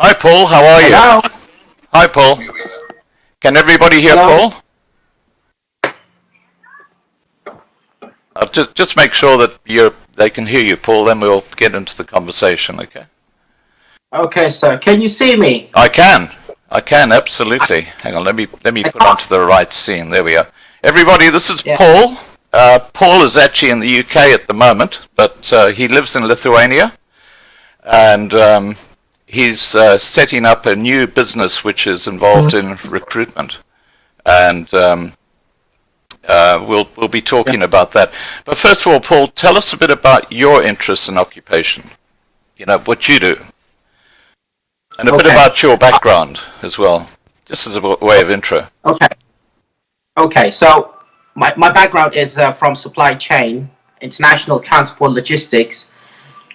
Hi, Paul. How are you? Hello. Hi, Paul. Can everybody hear Hello. Paul? Just make sure that they can hear you, Paul. Then we'll get into the conversation. Okay. Okay, sir. Can you see me? I can absolutely. Hang on. Let me put onto the right scene. There we are. Everybody, this is Yeah. Paul. Paul is actually in the UK at the moment, but he lives in Lithuania, and he's setting up a new business which is involved in recruitment, and we'll be talking about that. But first of all, Paul, tell us a bit about your interests and occupation. You know what you do, and a bit about your background as well, just as a way of intro. Okay. So my background is from supply chain, international transport logistics,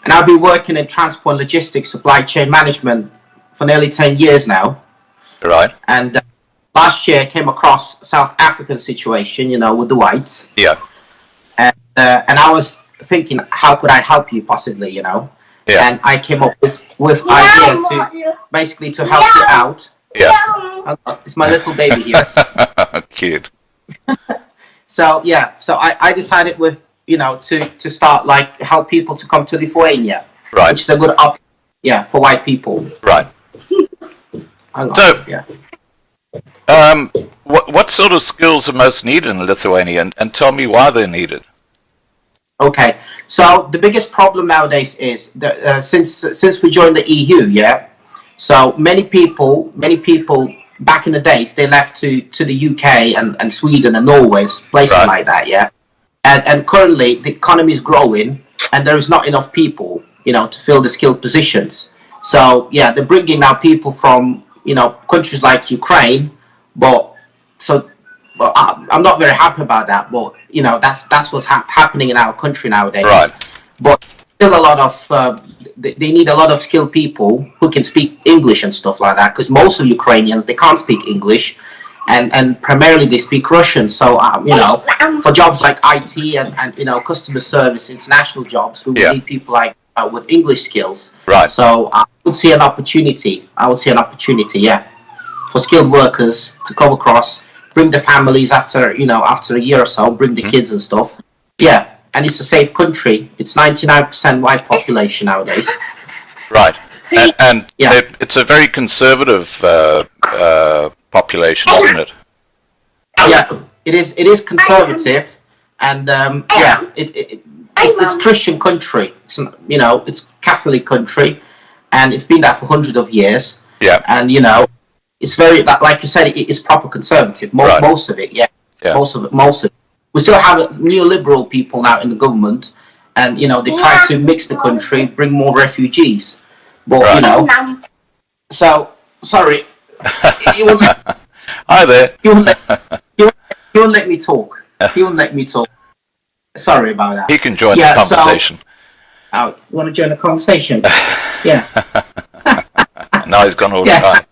and I've been working in transport logistics, supply chain management for nearly 10 years now. Right. And last year I came across South African situation, with the whites. Yeah. And I was thinking, how could I help you possibly, Yeah. And I came up with idea to basically to help you out. Yeah. It's my little baby here. Cute. So I decided to start help people to come to Lithuania, Right. which is a good option, for white people. Right. What sort of skills are most needed in Lithuania, and tell me why they're needed? Okay, so the biggest problem nowadays is that since we joined the EU, so many people back in the days they left to the UK and Sweden and Norway, places Right. like that, and currently the economy is growing and there is not enough people, to fill the skilled positions. So they're bringing now people from countries like Ukraine, but I'm not very happy about that. But that's what's happening in our country nowadays. Right. But still a lot of they need a lot of skilled people who can speak English and stuff like that, because most of Ukrainians, they can't speak English, and primarily they speak Russian. So for jobs like IT and customer service, international jobs, we would need people like with English skills. Right. So I would see an opportunity. For skilled workers to come across, bring the families after a year or so, bring the kids and stuff. And it's a safe country. It's 99% white population nowadays. Right. And it's a very conservative population, isn't it? Yeah, it is. It is conservative, and it's Christian country. It's Catholic country, and it's been that for hundreds of years. Yeah. And it's very, like you said, it's proper conservative. Most of it, Most of it. We still have neoliberal people now in the government, and they try to mix the country, bring more refugees. But so sorry. Hi there. He won't let me talk. He won't let me talk. Sorry about that. He can join the conversation. So, you want to join the conversation? Yeah. Now he's gone all the time.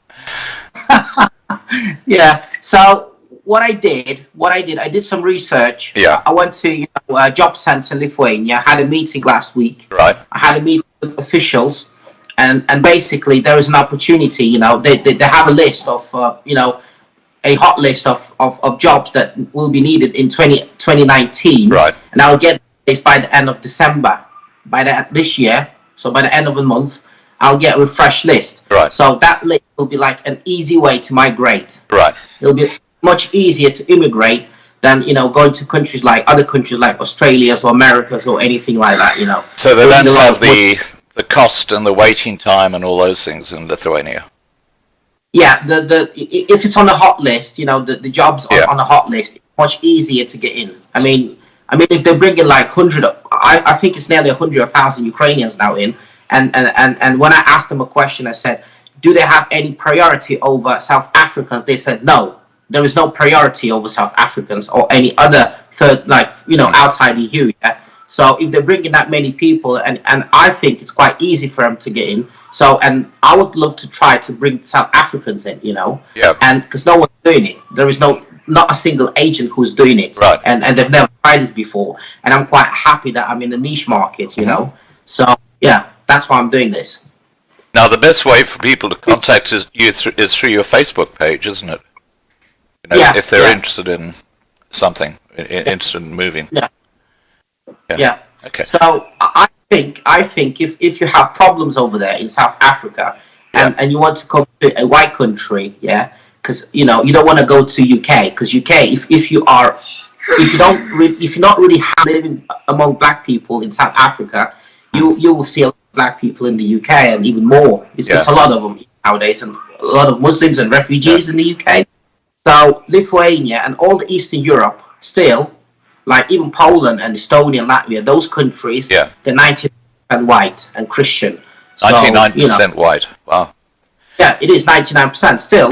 So what I did some research. Yeah. I went to a job center in Lithuania. I had a meeting last week. Right. I had a meeting with officials, and basically there is an opportunity. They have a list of a hot list of jobs that will be needed in 2019. Right. And I'll get this by the end of December, this year. So by the end of the month, I'll get a refreshed list. Right. So that list will be like an easy way to migrate. Right. It'll be much easier to immigrate than going to other countries like Australia or Americas or anything like that. So they don't have the cost and the waiting time and all those things in Lithuania. Yeah, if it's on the hot list, the jobs on the hot list, it's much easier to get in. I mean, if they're bringing like 100, I think it's nearly 100,000 Ukrainians now in, and when I asked them a question, I said, do they have any priority over South Africans? They said no, there is no priority over South Africans or any other third, outside EU. Yeah? So if they're bringing that many people, and I think it's quite easy for them to get in. So, and I would love to try to bring South Africans in, Yeah. and because no one's doing it. There is not a single agent who's doing it. Right. And they've never tried this before. And I'm quite happy that I'm in a niche market, So, that's why I'm doing this. Now, the best way for people to contact you is through your Facebook page, isn't it? You know, Yeah, if they're yeah. interested in something, interested in moving. Yeah. Yeah. Yeah. Okay. So I think if you have problems over there in South Africa and you want to come to a white country, yeah, because you know you don't want to go to UK, because UK if you're not really living among black people in South Africa, you will see a lot of black people in the UK and even more. It's a lot of them nowadays, and a lot of Muslims and refugees in the UK. So Lithuania and all the Eastern Europe still, like even Poland and Estonia and Latvia, those countries, they're 90% white and Christian. So, 99% white. Wow. Yeah, it is 99%. Still,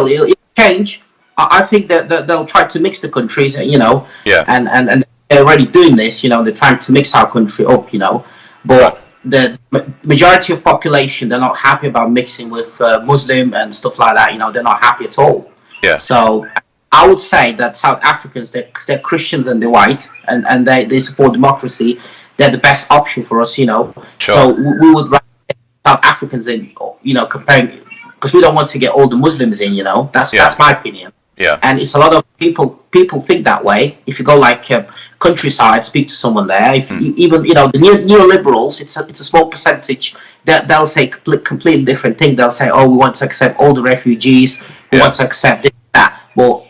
it'll change. I think that they'll try to mix the countries, you know. Yeah. And they're already doing this, you know. They're trying to mix our country up, you know. But the majority of population, they're not happy about mixing with Muslim and stuff like that. You know, they're not happy at all. Yeah. So I would say that South Africans, they're Christians and they're white, and they support democracy. They're the best option for us, you know. Sure. So we would rather South Africans in, you know, comparing, because we don't want to get all the Muslims in, you know. That's my opinion. Yeah. And it's a lot of people think that way. If you go like countryside, speak to someone there. If you, even, you know, the neoliberals, it's a small percentage. They'll say completely different thing. They'll say, oh, we want to accept all the refugees. We want to accept this, that. Well,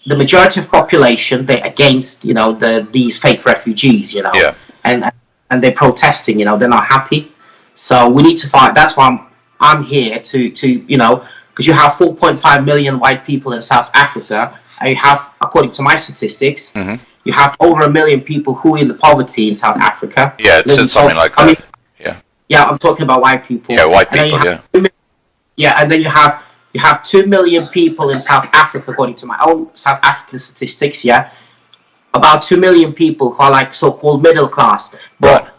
the majority of population, they're against, you know, these fake refugees, you know. Yeah. And they're protesting, you know, they're not happy. So we need to fight. That's why I'm here to you know, because you have 4.5 million white people in South Africa, and you have, according to my statistics, you have over 1 million people who are in the poverty in South Africa. Yeah, it's something like that. I mean, yeah, I'm talking about white people. Yeah, white people. And then you have 2 million people in South Africa, according to my own South African statistics. Yeah, about 2 million people who are like so-called middle class, but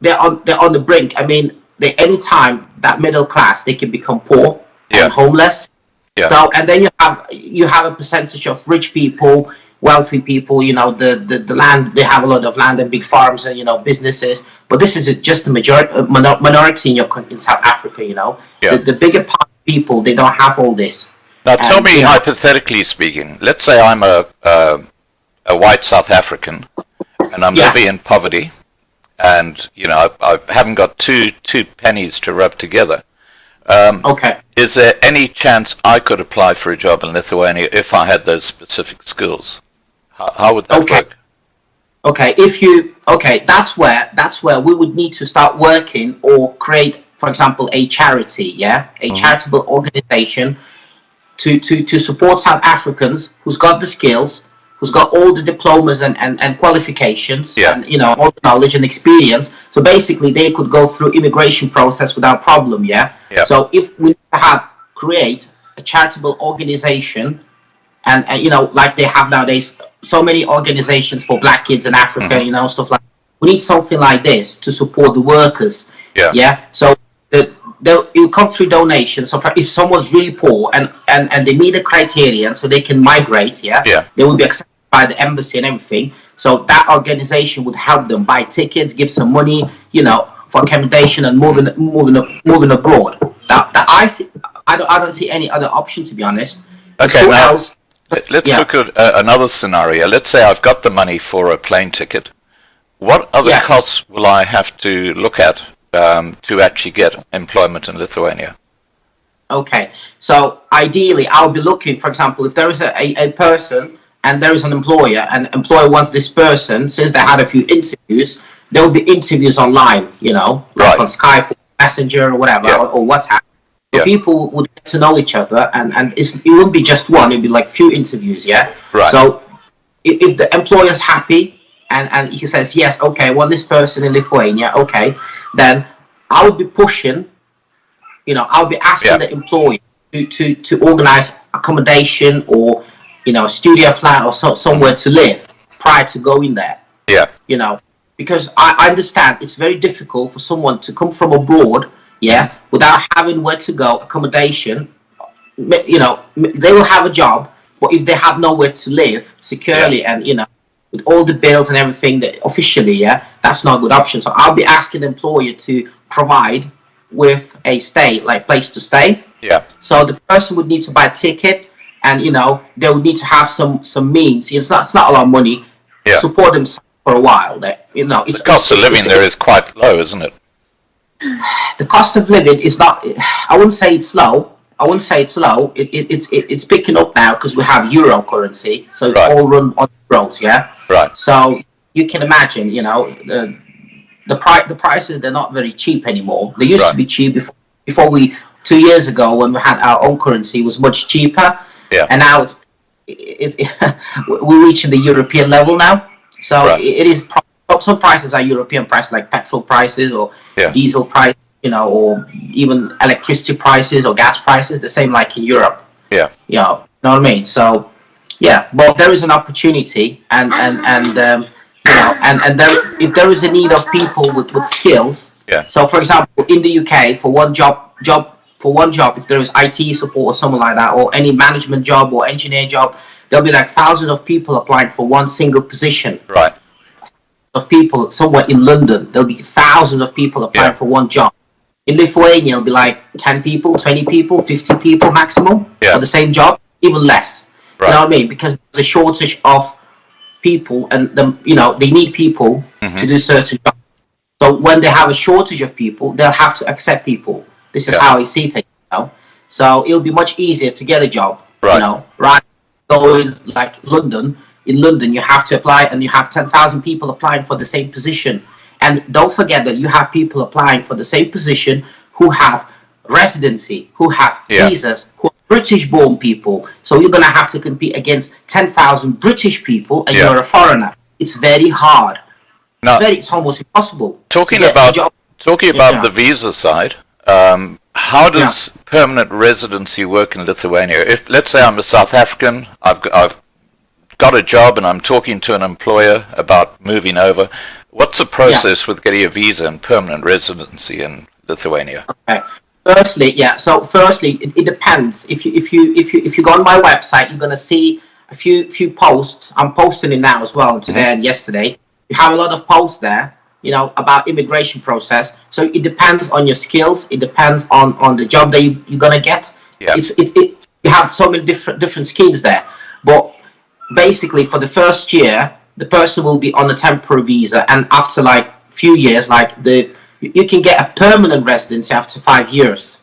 they're on the brink. I mean, anytime that middle class, they can become poor and homeless. Yeah. So, and then you have a percentage of rich people, wealthy people. You know, the land, they have a lot of land and big farms and, you know, businesses. But this is just a minority in South Africa. You know, the bigger part of people, they don't have all this. Now, tell me, hypothetically speaking, let's say I'm a white South African and I'm living in poverty, and you know I haven't got two pennies to rub together. Is there any chance I could apply for a job in Lithuania if I had those specific skills? How would that work? That's where we would need to start working or create, for example, a charity, a charitable organization to support South Africans who's got the skills, who's got all the diplomas and qualifications, and, you know, all the knowledge and experience. So basically, they could go through immigration process without problem. So if we create a charitable organization, and you know, like they have nowadays, so many organizations for black kids in Africa, you know, stuff like that. We need something like this to support the workers. So it will come through donations. So if someone's really poor and they meet the criteria, so they can migrate, they will be accepted by the embassy and everything. So that organization would help them buy tickets, give some money, you know, for accommodation and moving abroad. I don't see any other option, to be honest. Okay, now let's look at another scenario. Let's say I've got the money for a plane ticket. What other costs will I have to look at to actually get employment in Lithuania? Okay, so ideally I'll be looking, for example, if there is a person and there is an employer, and employer wants this person, since they had a few interviews, there will be interviews online, you know, like on Skype, Messenger, or whatever, or WhatsApp. So people would get to know each other, and it wouldn't be just one, it'd be like few interviews, So if the employer's happy, and he says, yes, okay, I want this person in Lithuania, okay, then I would be pushing, you know, I'll be asking the employer to organize accommodation or, you know, studio flat or somewhere to live prior to going there. You know, because I understand it's very difficult for someone to come from abroad, without having where to go, accommodation. You know, they will have a job, but if they have nowhere to live securely and, you know, with all the bills and everything that officially, that's not a good option. So I'll be asking the employer to provide with a place to stay. Yeah. So the person would need to buy a ticket, and they would need to have some means. It's not a lot of money to support themselves for a while. The cost of living there is quite low, isn't it? The cost of living is not. I wouldn't say it's low. It's picking up now because we have euro currency, so it's all run on euros. Yeah. Right. So you can imagine, the prices, they're not very cheap anymore. They used to be cheap before 2 years ago, when we had our own currency, it was much cheaper. Yeah. And now we're reaching the European level now. So it is, some prices are European prices, like petrol prices or diesel price, or even electricity prices or gas prices, the same like in Europe. Yeah. You know what I mean? So yeah, but there is an opportunity, and if there is a need of people with skills. Yeah. So for example, in the UK, for one job, if there is IT support or something like that, or any management job or engineer job, there'll be like thousands of people applying for one single position. Right. Of people somewhere in London, there'll be thousands of people applying for one job. In Lithuania, it'll be like 10 people, 20 people, 50 people maximum for the same job, even less. Right. You know what I mean? Because there's a shortage of people, and they need people to do certain jobs. So when they have a shortage of people, they'll have to accept people. This is how I see things. So it'll be much easier to get a job. Right? Going like London. In London, you have to apply, and you have 10,000 people applying for the same position. And don't forget that you have people applying for the same position who have residency, who have visas, who are British-born people. So you're going to have to compete against 10,000 British people, and you're a foreigner. It's very hard. Now, it's almost impossible. Talking about the visa side, how does permanent residency work in Lithuania? If, let's say, I'm a South African, I've got a job, and I'm talking to an employer about moving over. What's the process with getting a visa and permanent residency in Lithuania? Okay. Firstly, it depends. If you go on my website, you're gonna see a few posts. I'm posting it now as well, today and yesterday. You have a lot of posts there, about immigration process. So it depends on your skills. It depends on the job that you're gonna get. Yeah. You have so many different schemes there, but basically for the first year, the person will be on a temporary visa, and after like few years, you can get a permanent residency after 5 years.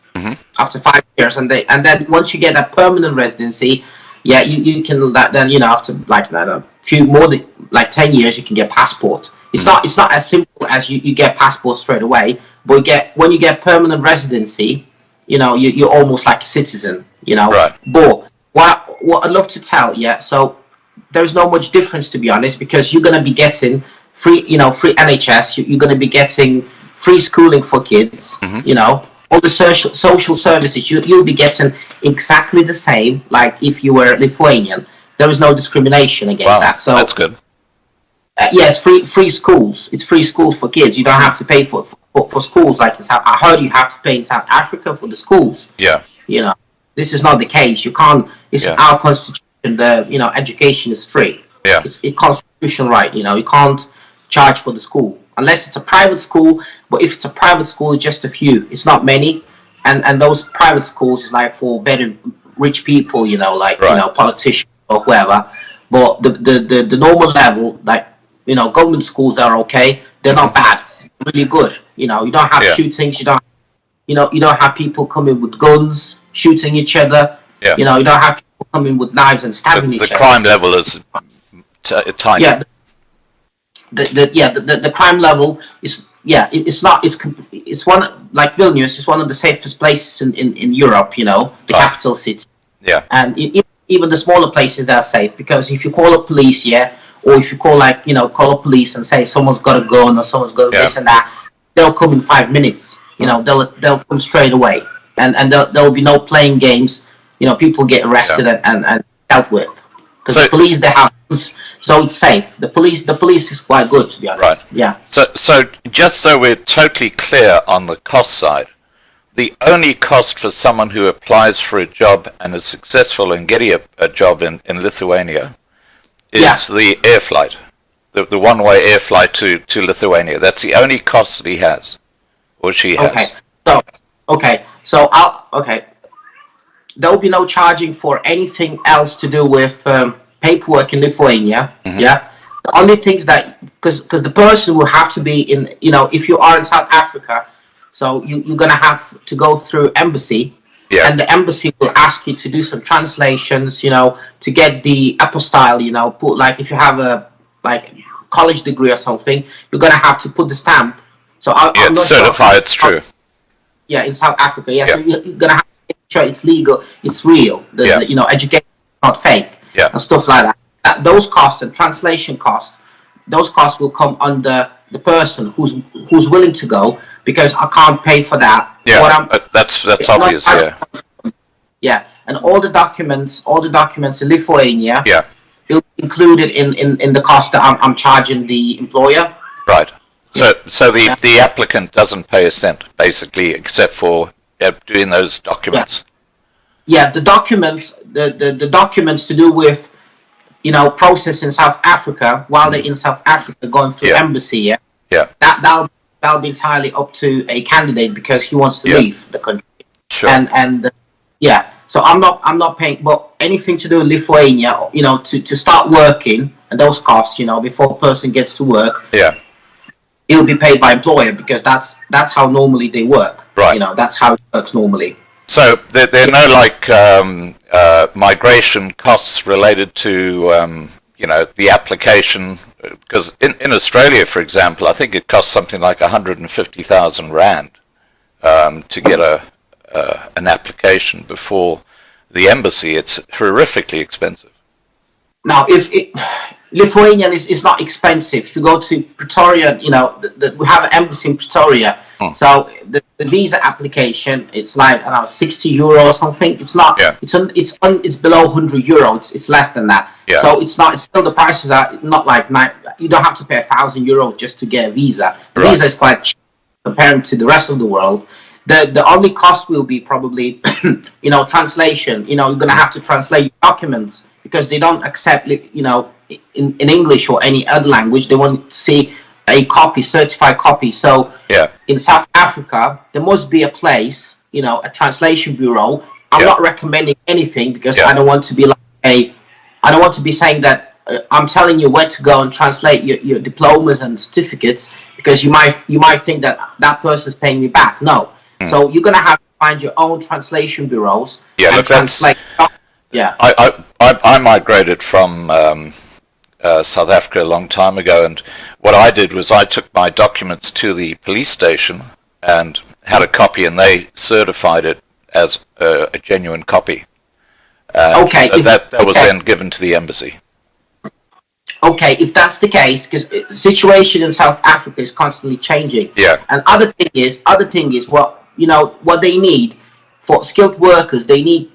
After 5 years, and then once you get a permanent residency, you can then after like a few more like 10 years, you can get passport. It's not as simple as you get passport straight away, but when you get permanent residency, you're almost like a citizen. Right. But what I'd love to tell, so there's not much difference, to be honest, because you're going to be getting free NHS, you're going to be getting free schooling for kids, all the social services, you'll be getting exactly the same, like if you were Lithuanian. There is no discrimination against that. So that's good. It's free schools. It's free schools for kids. You don't have to pay for schools like in South. I heard you have to pay in South Africa for the schools. Yeah. This is not the case. You can't. It's our constitution. Education is free. Yeah. It's a constitutional right. You can't charge for the school unless it's a private school. But if it's a private school, it's just a few. It's not many, and those private schools is like for very rich people. Politicians or whoever. But the normal level, like government schools are okay. They're not bad. Really good. You don't have shootings. You don't have people coming with guns shooting each other. Yeah. You don't have people coming with knives and stabbing each other. The crime level is tiny. Yeah. The crime level is it's one, like Vilnius is one of the safest places in Europe. The capital city. Yeah. And even the smaller places, they're safe, because if you call a police, or if you call call a police and say someone's got a gun or someone's got this and that, they'll come in 5 minutes. They'll come straight away, and there'll be no playing games. People get arrested and dealt with, because the police, they have, so it's safe. The police is quite good, to be honest. Right. Yeah. So just so we're totally clear on the cost side, the only cost for someone who applies for a job and is successful in getting a job in Lithuania is the air flight, the one-way air flight to Lithuania. That's the only cost that he has, or she has. Okay. So Okay, okay. There will be no charging for anything else to do with paperwork in Lithuania. Yeah, the only things that because the person will have to be in, if you are in South Africa, so you're gonna have to go through embassy. Yeah. And the embassy will ask you to do some translations, to get the apostille, put, like, if you have a college degree or something, you're gonna have to put the stamp. So I'm not certify it's true. Yeah, in South Africa, Yeah. So you're gonna have to make sure it's legal, it's real. The education is not fake. Yeah. And stuff like that. Those costs and translation costs, those costs will come under the person who's willing to go, because I can't pay for that. Yeah, that's obvious. Yeah, and all the documents in Lithuania. Yeah. Will be included in the cost that I'm charging the employer. Right. So the applicant doesn't pay a cent, basically, except for doing those documents. Yeah, the documents, the documents to do with, process in South Africa while they're in South Africa, going through embassy. Yeah. Yeah. That'll be entirely up to a candidate, because he wants to leave the country. Sure. And so I'm not paying, but anything to do with Lithuania, to start working, and those costs, before a person gets to work. Yeah. It'll be paid by employer, because that's how normally they work. Right. That's how it works normally. So there are no migration costs related to the application, because in Australia, for example, I think it costs something like 150,000 rand to get an application before the embassy. It's horrifically expensive. Now, Lithuanian is not expensive. If you go to Pretoria, we have an embassy in Pretoria. So the visa application, it's like around 60 euro or something. It's not. Yeah. It's below 100 euro. It's less than that. Yeah. So it's not. It's still, the prices are not like you don't have to pay 1,000 euros just to get a visa. The visa is quite cheap compared to the rest of the world. The only cost will be probably translation. You're gonna have to translate your documents, because they don't accept in English or any other language. They want to see a copy, certified copy. So in South Africa, there must be a place, a translation bureau. I'm not recommending anything, because I don't want to be I don't want to be saying that I'm telling you where to go and translate your diplomas and certificates, because you might think that person's paying me back. No. So you're gonna have to find your own translation bureaus. Yeah, and translate. Yeah. I migrated from South Africa a long time ago, and what I did was I took my documents to the police station and had a copy, and they certified it as a genuine copy. Okay. That was then given to the embassy. Okay, if that's the case, because the situation in South Africa is constantly changing. Yeah. And other thing is what they need for skilled workers. They need,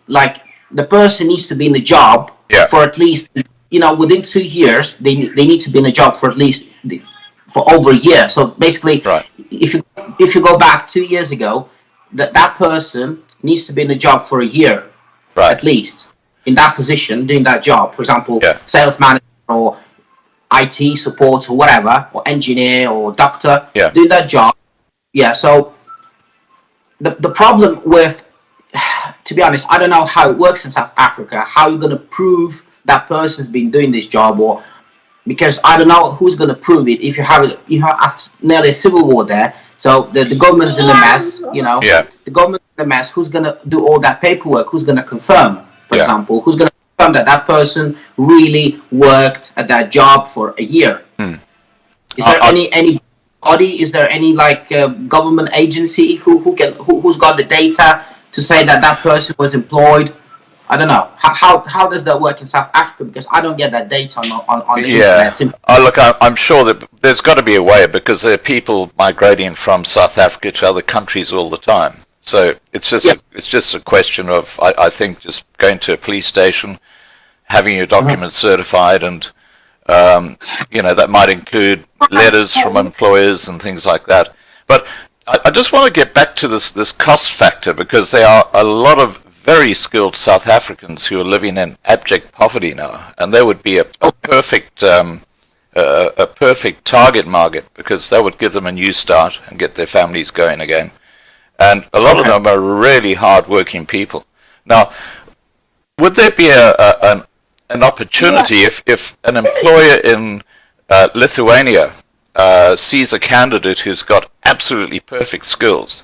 the person needs to be in the job for at least, within 2 years. They need to be in a job for at least for over a year. So basically, if you go back 2 years ago, that person needs to be in a job for a year, at least, in that position, doing that job. For example, sales manager or IT support or whatever, or engineer or doctor, doing that job. Yeah. So the problem with, to be honest, I don't know how it works in South Africa. How you're going to prove that person's been doing this job, or because I don't know who's going to prove it. If you have nearly a civil war there, so the government's in a mess. The government's in a mess. Who's going to do all that paperwork? Who's going to confirm, for example, who's going to confirm that person really worked at that job for a year? Is there any body? Is there any government agency who's got the data to say that person was employed? I don't know. How does that work in South Africa? Because I don't get that data on the internet. Look, I'm sure that there's got to be a way, because there are people migrating from South Africa to other countries all the time. So it's just a question of, I think, just going to a police station, having your documents certified, and that might include letters from employers and things like that. But I just want to get back to this cost factor, because there are a lot of very skilled South Africans who are living in abject poverty now, and they would be a perfect target market, because that would give them a new start and get their families going again. and a lot of Okay. them are really hard-working people. Now, would there be an opportunity if an employer in Lithuania sees a candidate who's got absolutely perfect skills,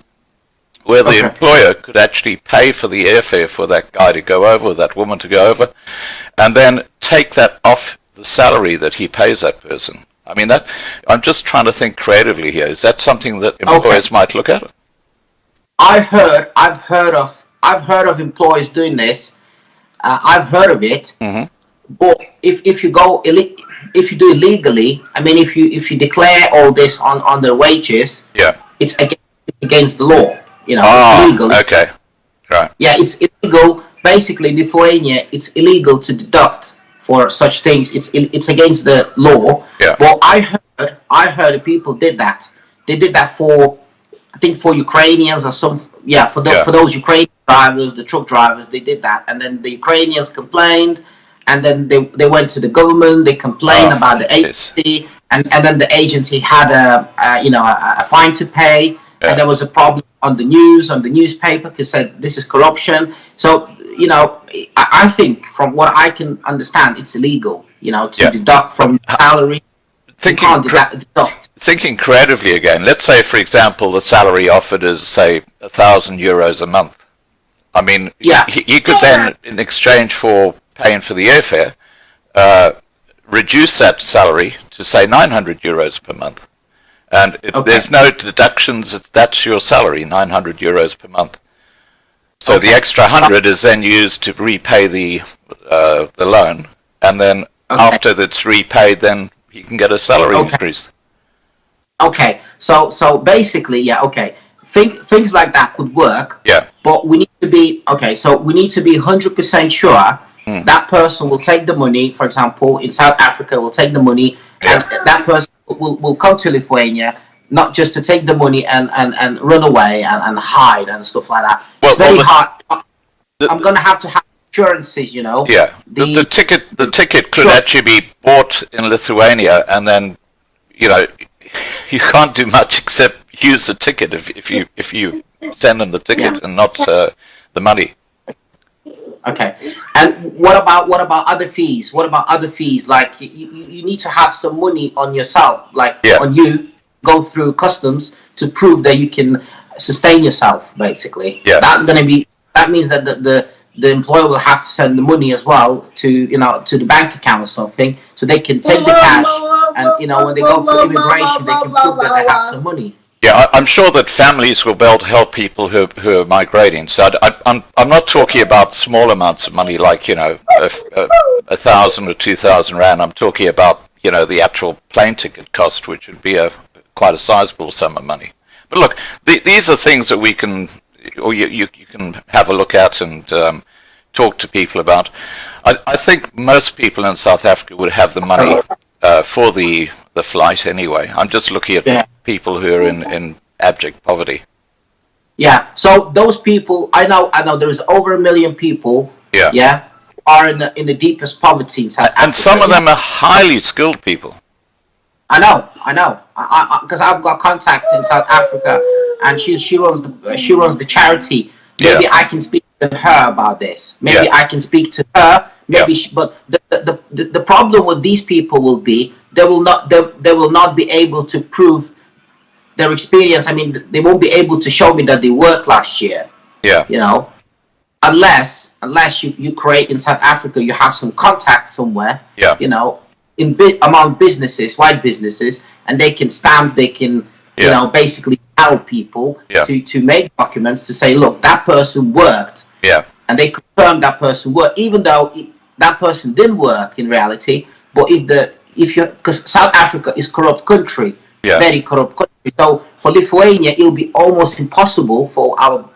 where the Okay. employer could actually pay for the airfare for that guy to go over, or that woman to go over, and then take that off the salary that he pays that person? I mean, that I'm just trying to think creatively here. Is that something that employers might look at? I've heard of employers doing this. I've heard of it. Mm-hmm. But if you go if you do it legally, I mean, if you declare all this on their wages, Yeah. it's against the law. You know, Oh, it's legal. okay. Right. Yeah, it's illegal. Basically, Lithuania, it's illegal to deduct for such things. It's against the law. Yeah. But I heard that people did that. They did that for, I think, for Ukrainians or some. Yeah, for those Ukrainian drivers, the truck drivers, they did that, and then the Ukrainians complained, and then they went to the government. They complained about the agency, and then the agency had a fine to pay, and there was a problem on the newspaper, because said this is corruption. So I think from what I can understand, it's illegal. To deduct from salary. Thinking creatively again, let's say, for example, the salary offered is, say, €1,000 a month. I mean, you could then, in exchange for paying for the airfare, reduce that salary to, say, €900 per month. And there's no deductions, that's your salary, €900 per month. So the extra 100 is then used to repay the loan, and then after that's repaid, then he can get a salary increase. Okay, so basically, things like that could work. Yeah. But we need to be 100% sure that person will take the money. For example, in South Africa, will take the money, and that person will come to Lithuania, not just to take the money and run away and hide and stuff like that. It's very hard. I'm going to have insurances, Yeah, the ticket could actually be bought in Lithuania, and then you can't do much except use the ticket if you send them the ticket and not the money. Okay, and what about other fees? What about other fees? Like you need to have some money on yourself, like on you, go through customs to prove that you can sustain yourself. Basically, that means that the employer will have to send the money as well to the bank account or something, so they can take the cash, and when they go through immigration, they can prove that they have some money. Yeah, I'm sure that families will be able to help people who are migrating. So I'm not talking about small amounts of money, like 1,000 or 2,000 rand. I'm talking about the actual plane ticket cost, which would be quite a sizable sum of money. But look, these are things that we can, or you can have a look at and talk to people about. I think most people in South Africa would have the money for the flight anyway. I'm just looking at people who are in abject poverty. Yeah. So those people, I know there's over 1 million people. Yeah. Are in the deepest poverty in South Africa. And some of them are highly skilled people. I know. Because I've got contact in South Africa, and she runs the charity. Maybe I can speak to her about this. Maybe I can speak to her. Maybe, but the problem with these people will be they will not be able to prove their experience. I mean, they won't be able to show me that they worked last year. Yeah. Unless you create in South Africa, you have some contact somewhere. Yeah. Among businesses, white businesses, and they can basically tell people to make documents to say, look, that person worked. Yeah. And they confirm that person worked, even though that person didn't work in reality. But because South Africa is a corrupt country, very corrupt country. So for Lithuania, it'll be almost impossible for our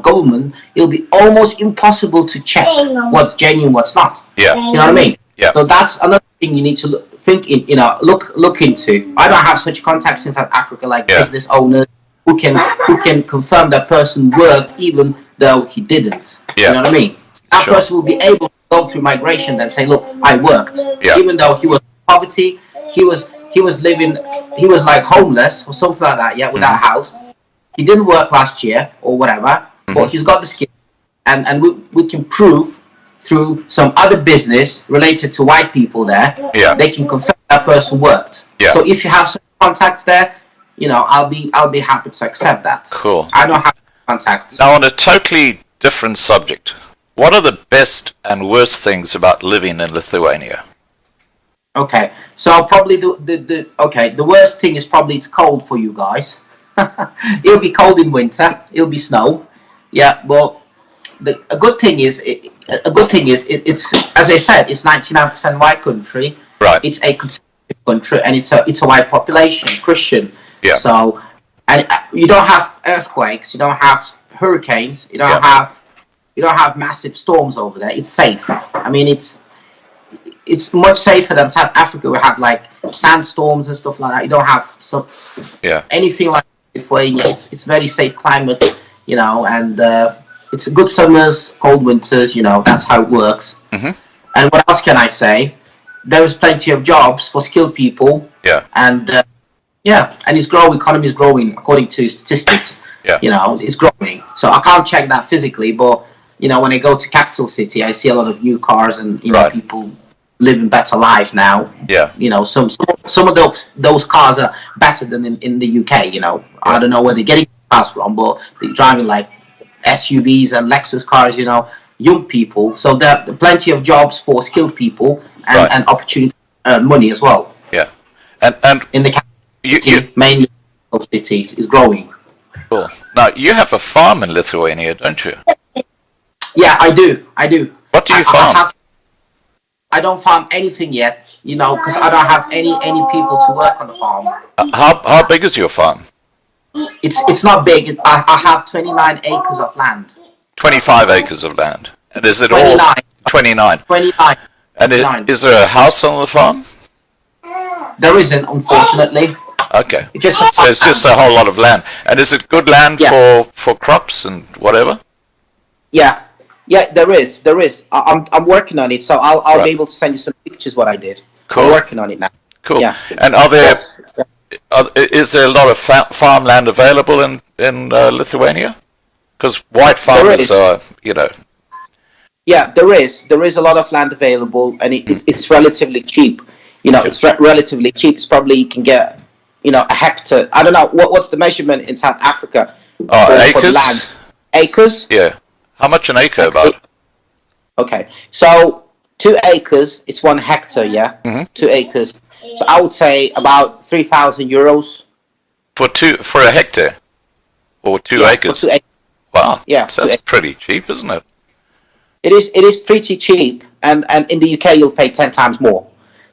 government. It'll be almost impossible to check what's genuine, what's not. Yeah. You know what I mean? Yeah. So that's another thing you need to look into. I don't have such contacts in South Africa, like business owners who can confirm that person worked even though he didn't. Yeah. You know what I mean? That person will be able to go through migration and say, look, I worked, even though he was in poverty, he was like homeless or something like that, without a house. he didn't work last year or whatever, but he's got the skill, and we can prove through some other business related to white people there, they can confirm that person worked. So if you have some contacts there, you know, I'll be happy to accept that. Cool. I don't have contacts. Now, on a totally different subject, what are the best and worst things about living in Lithuania? Okay, so probably the worst thing is probably it's cold for you guys. It'll be cold in winter. It'll be snow. Yeah, but a good thing is it's, as I said, it's 99% white country. Right. It's a conservative country, and it's a white population, Christian. Yeah. So, and you don't have earthquakes. You don't have hurricanes. You don't have massive storms over there. It's safe. I mean, it's much safer than South Africa. We have like sandstorms and stuff like that. You don't have anything like Lithuania. It's very safe climate, you know, and it's good summers, cold winters. You know, that's how it works. And what else can I say? There is plenty of jobs for skilled people. Yeah. And and it's growing. Economy is growing according to statistics. Yeah. You know, it's growing. So I can't check that physically, but you know, when I go to capital city, I see a lot of new cars and you know people living better life now. Yeah. You know, some of those cars are better than in the UK. You know, I don't know where they're getting cars from, but they're driving like SUVs and Lexus cars. You know, young people. So there are plenty of jobs for skilled people and opportunity to earn money as well. Yeah. And in the capital city, mainly cities, is growing. Cool. Now you have a farm in Lithuania, don't you? Yeah, I do. What do you farm? I don't farm anything yet, you know, because I don't have any people to work on the farm. How big is your farm? It's not big. I have 29 acres of land. 25 acres of land. And is it 29. all 29? 29. And is there a house on the farm? There isn't, unfortunately. Okay. So it's just a whole lot of land. And is it good land for crops and whatever? Yeah, there is. I'm working on it, so I'll be able to send you some pictures what I did. Cool. I'm working on it now. Cool. Yeah. And is there a lot of farmland available in Lithuania? Because white farmers are, you know. Yeah, there is. There is a lot of land available, and it's relatively cheap. You know, it's relatively cheap. It's probably you can get, you know, a hectare. I don't know what's the measurement in South Africa acres? for land. Acres? Yeah. How much an acre about? Okay, so 2 acres, it's 1 hectare, yeah? 2 acres. So I would say about 3,000 euros. For a hectare? Or 2 acres? For 2 acres. Wow. Yeah. So that's pretty cheap, isn't it? It is pretty cheap, and in the UK you'll pay 10 times more.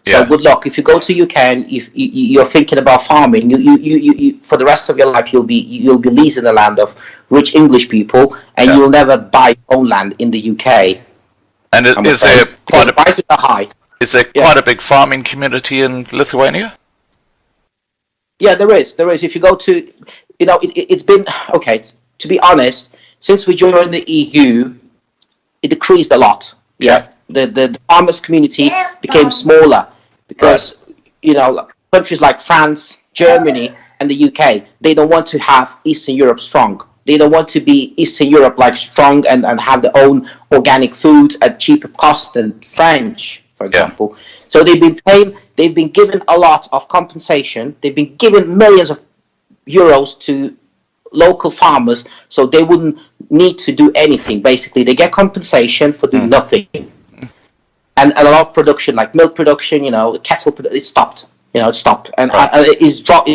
So good luck. If you go to UK and if you're thinking about farming, you for the rest of your life you'll be leasing the land of rich English people, and you'll never buy your own land in the UK. And is there prices are high? Is there quite a big farming community in Lithuania? Yeah, there is. If you go to, you know, it's been okay. To be honest, since we joined the EU, it decreased a lot. Yeah. The farmers community became smaller because you know countries like France, Germany, and the UK, they don't want to have Eastern Europe strong. They don't want to be Eastern Europe like strong and have their own organic foods at cheaper cost than French, for example. So they've been given a lot of compensation. They've been given millions of euros to local farmers, so they wouldn't need to do anything. Basically, they get compensation for doing nothing. And a lot of production, like milk production, you know, cattle, it stopped. You know, it stopped, and it's dropped.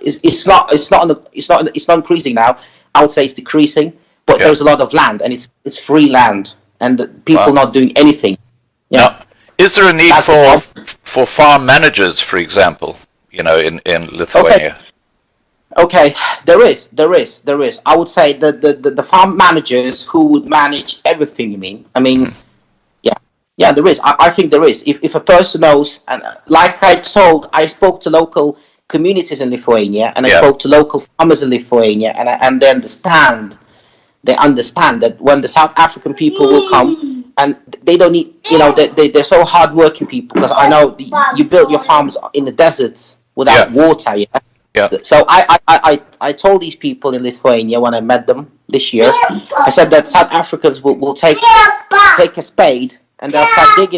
It's not increasing now. I would say it's decreasing, but there's a lot of land, and it's free land, and people not doing anything. Yeah. Now, is there a need for farm managers, for example? You know, in Lithuania. Okay, there is. I would say the farm managers who would manage everything. You mean? I mean. Yeah, there is. I think there is. If a person knows, and like I spoke to local communities in Lithuania, and I spoke to local farmers in Lithuania, and they understand that when the South African people will come, and they don't need, you know, they're so hardworking people, because I know you build your farms in the deserts without water, Yeah. So I told these people in Lithuania when I met them this year, I said that South Africans will take a spade and they'll start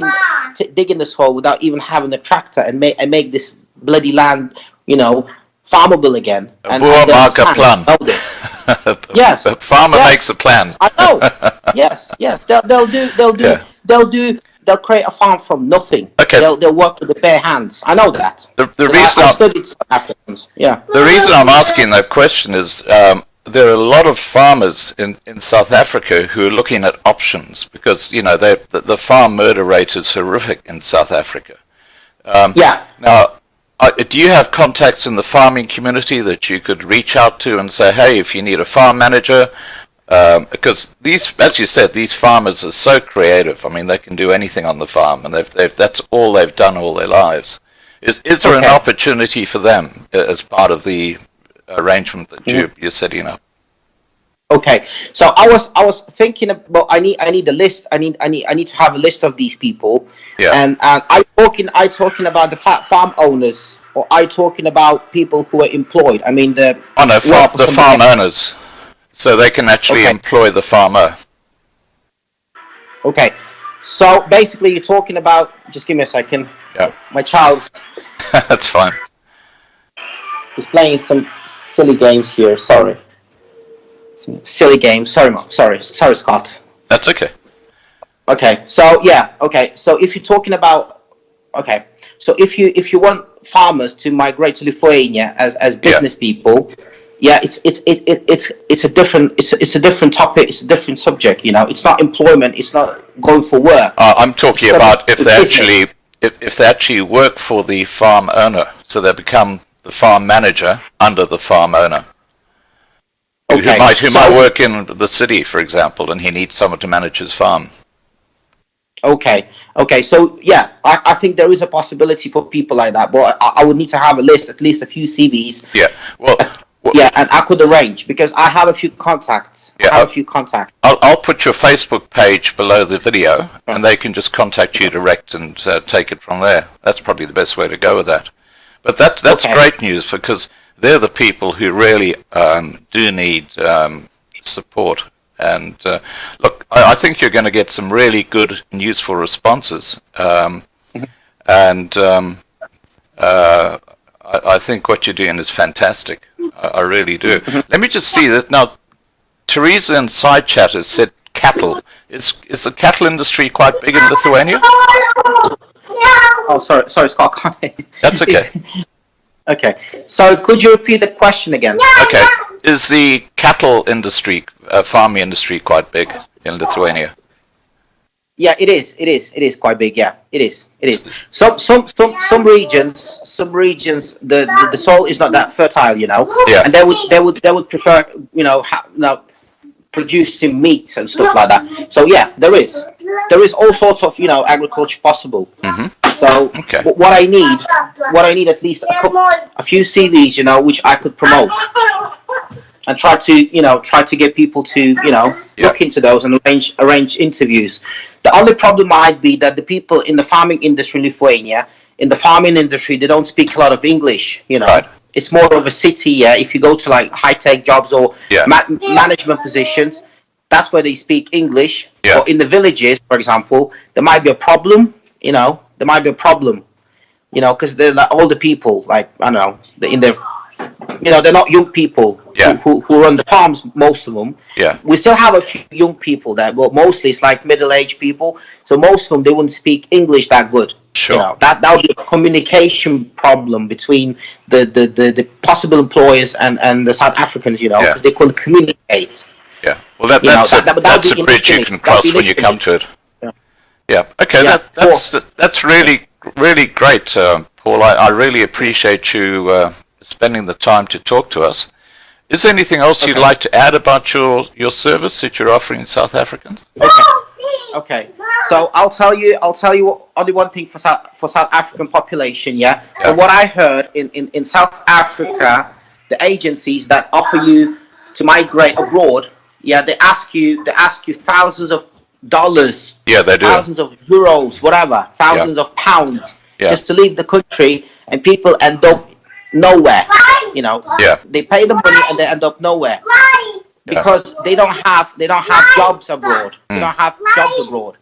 digging this hole without even having a tractor and make this bloody land, farmable again. And Boer they maak 'n understand. plan. Yes. The farmer Yes. makes a plan. I know. Yes. They'll create a farm from nothing. Okay. They'll work with the bare hands. I know that. The reason I studied South Africans. Yeah. The reason I'm asking that question is there are a lot of farmers in South Africa who are looking at options because, the farm murder rate is horrific in South Africa. Yeah. Now, do you have contacts in the farming community that you could reach out to and say, hey, if you need a farm manager, because as you said, these farmers are so creative. I mean, they can do anything on the farm, and that's all they've done all their lives. Is there an opportunity for them as part of the arrangement that you're setting up? Okay, so I was thinking about I need a list. I need to have a list of these people. Yeah. And I talking about the farm owners, or I talking about people who are employed. I mean the farm owners, so they can actually employ the farmer. Okay, so basically you're talking about. Just give me a second. Yeah. My child. That's fine. He's playing some silly games here. Sorry. Silly games. Sorry, Mom. Sorry, Scott. That's okay. Okay. So yeah. Okay. So if you're talking about, so if you want farmers to migrate to Lithuania as business people, it's a different topic. It's a different subject. It's not employment. It's not going for work. I'm talking about if they actually work for the farm owner, so they become the farm manager under the farm owner. Okay. Who might work in the city, for example, and he needs someone to manage his farm. Okay. So yeah, I think there is a possibility for people like that, but I would need to have a list, at least a few CVs. Yeah. Well. And I could arrange because I have a few contacts. Yeah. I'll put your Facebook page below the video, and they can just contact you direct and take it from there. That's probably the best way to go with that. But that's great news because they're the people who really do need support. And look, I think you're going to get some really good and useful responses. And I think what you're doing is fantastic. I really do. Let me just see that now. Teresa in side chat has said cattle. Is the cattle industry quite big in Lithuania? Oh, sorry, Scott. That's okay. Okay. So could you repeat the question again? Okay. Is the cattle industry, farming industry, quite big in Lithuania? Yeah, it is. It is quite big. Yeah, it is. Some regions, the soil is not that fertile, Yeah. and they would prefer, producing meat and stuff like that. So yeah, there is all sorts of agriculture possible. Mm-hmm. So Okay. what I need at least a few CVs, which I could promote. And try to get people to look into those and arrange interviews. The only problem might be that the people in the farming industry in Lithuania, they don't speak a lot of English. Right. It's more of a city. Yeah, if you go to like high tech jobs or management positions, that's where they speak English. Yeah. But in the villages, for example, there might be a problem. Because they're like older people, like I don't know, in their they're not young people who run the farms, most of them. Yeah. We still have a few young people there, but mostly it's like middle-aged people. So most of them, they wouldn't speak English that good. Sure. That would be a communication problem between the possible employers and the South Africans, because they couldn't communicate. Yeah. Well, that's a bridge you can cross when you come to it. Yeah. Okay. Yeah. That's really, really great, Paul. I really appreciate you spending the time to talk to us. Is there anything else you'd like to add about your service that you're offering South Africans? Okay. So I'll tell you only one thing for South African population. Yeah. So what I heard in South Africa, the agencies that offer you to migrate abroad, they ask you thousands of dollars. Yeah, they do. Thousands of euros, whatever, thousands of pounds, just to leave the country, and people end up nowhere. You know, Yeah. they pay the money and they end up nowhere because they don't have jobs abroad. They don't have jobs abroad.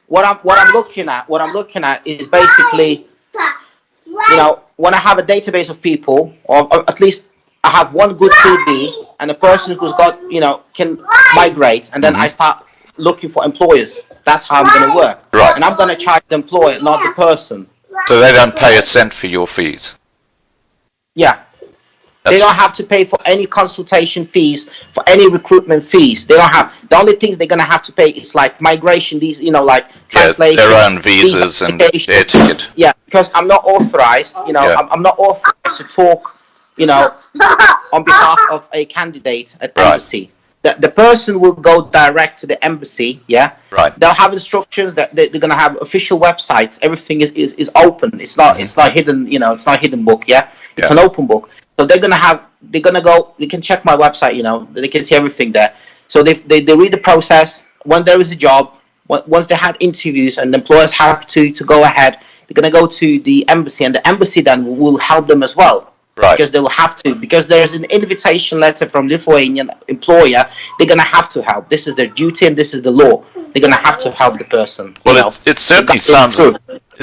What I'm looking at is basically, you know, when I have a database of people, or at least I have one good CV and a person who's got, you know, can migrate, and then I start looking for employers. That's how I'm going to work. Right. And I'm going to charge the employer, not the person. So they don't pay a cent for your fees. Yeah. They don't have to pay for any consultation fees, for any recruitment fees. They don't have. The only things they're going to have to pay is like migration, these, you know, like translation. Their own visas and their ticket. Yeah, because I'm not authorized, you know, I'm not authorized to talk, you know, on behalf of a candidate at embassy. The person will go direct to the embassy, yeah? Right. They'll have instructions that they're going to have official websites. Everything is open. It's not hidden, you know, it's not a hidden book, yeah? It's an open book. So they're going to go, they can check my website, you know, they can see everything there. So they read the process. When there is a job, once they had interviews and the employers have to go ahead, they're going to go to the embassy, and the embassy then will help them as well. Right. Because they will have to, because there's an invitation letter from Lithuanian employer, they're going to have to help. This is their duty and this is the law. They're going to have to help the person. Well, it certainly sounds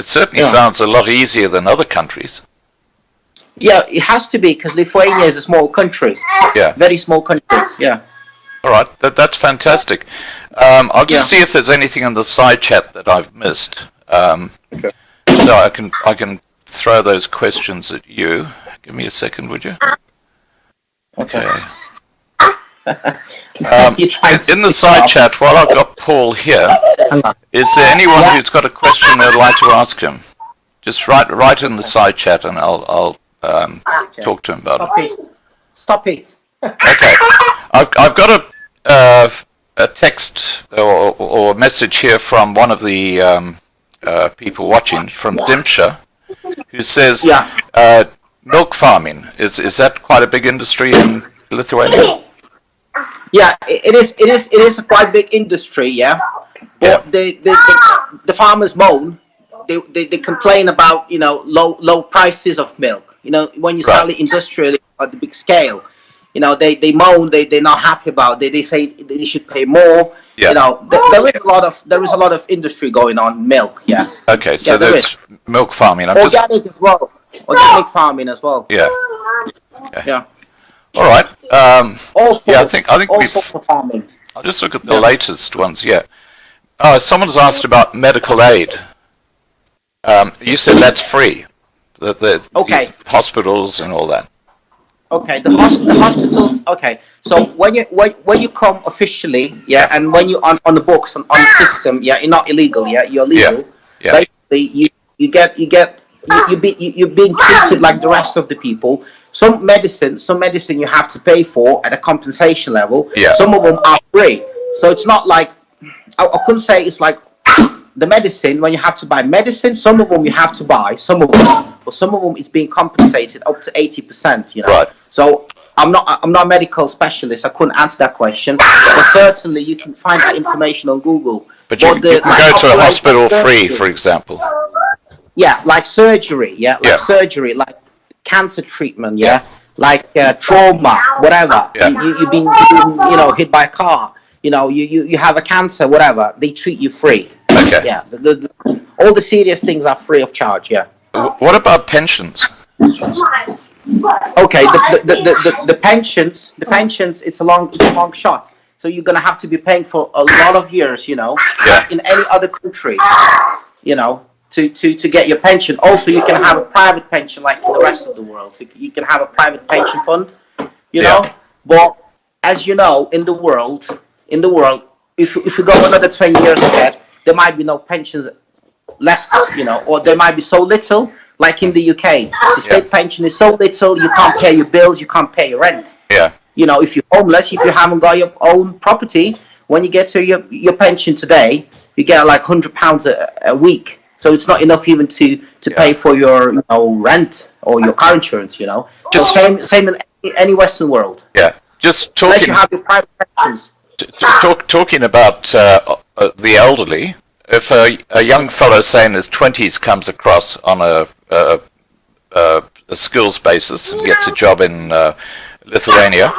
sounds a lot easier than other countries. Yeah, it has to be, because Lithuania is a small country. Yeah. Very small country, yeah. All right, that's fantastic. I'll just see if there's anything in the side chat that I've missed. Okay. So I can throw those questions at you. Give me a second, would you? Okay. In the side chat, while I've got Paul here, is there anyone who's got a question they'd like to ask him? Just write in the side chat, and I'll talk to him about it. Stop it. Okay. I've got a text or a message here from one of the people watching, from Dimsha, who says, milk farming, is that quite a big industry in Lithuania? Yeah, it is a quite big industry, yeah. But the farmers moan. They complain about, you know, low prices of milk. You know, when you sell it industrially at the big scale, you know, they moan. They're not happy about it. They say they should pay more. Yeah. You know, there is a lot of industry going on milk. Yeah. Okay, so there's milk farming. Organic as well. Organic farming as well. Yeah. Okay. Yeah. All right. I think for farming. I'll just look at the latest ones. Yeah. Oh, someone's asked about medical aid. You said that's free. The hospitals and all that. Okay, the hospitals. Okay, so when you come officially, and when you on the books on the system, you're not illegal. You're legal. Yeah. Basically, you're being treated like the rest of the people. Some medicine you have to pay for at a compensation level. Yeah. Some of them are free. So it's not like I couldn't say it's like the medicine, when you have to buy medicine, some of them you have to buy, but some of them it's being compensated up to 80%, you know. Right. So I'm not a medical specialist, I couldn't answer that question, but certainly you can find that information on Google. But you can go to a hospital free, for example. Yeah, like surgery, surgery, like cancer treatment, like trauma, whatever. You've been hit by a car, you know, you have a cancer, whatever, they treat you free. Okay. Yeah, all the serious things are free of charge. Yeah. What about pensions? Okay, the pensions, it's a long shot. So you're gonna have to be paying for a lot of years, you know, in any other country, you know, to get your pension. Also, you can have a private pension like in the rest of the world. So you can have a private pension fund, you know. But as you know, in the world, if we go another 20 years ahead, there might be no pensions left, you know, or there might be so little, like in the UK. The state pension is so little, you can't pay your bills, you can't pay your rent. Yeah. You know, if you're homeless, if you haven't got your own property, when you get to your pension today, you get like £100 a week. So it's not enough even to pay for your, you know, rent or your car insurance, you know. Just same in any Western world. Yeah. Just talking. Unless you have your private pensions. Talking about the elderly, if a young fellow, say in his 20s, comes across on a a skills basis and gets a job in Lithuania,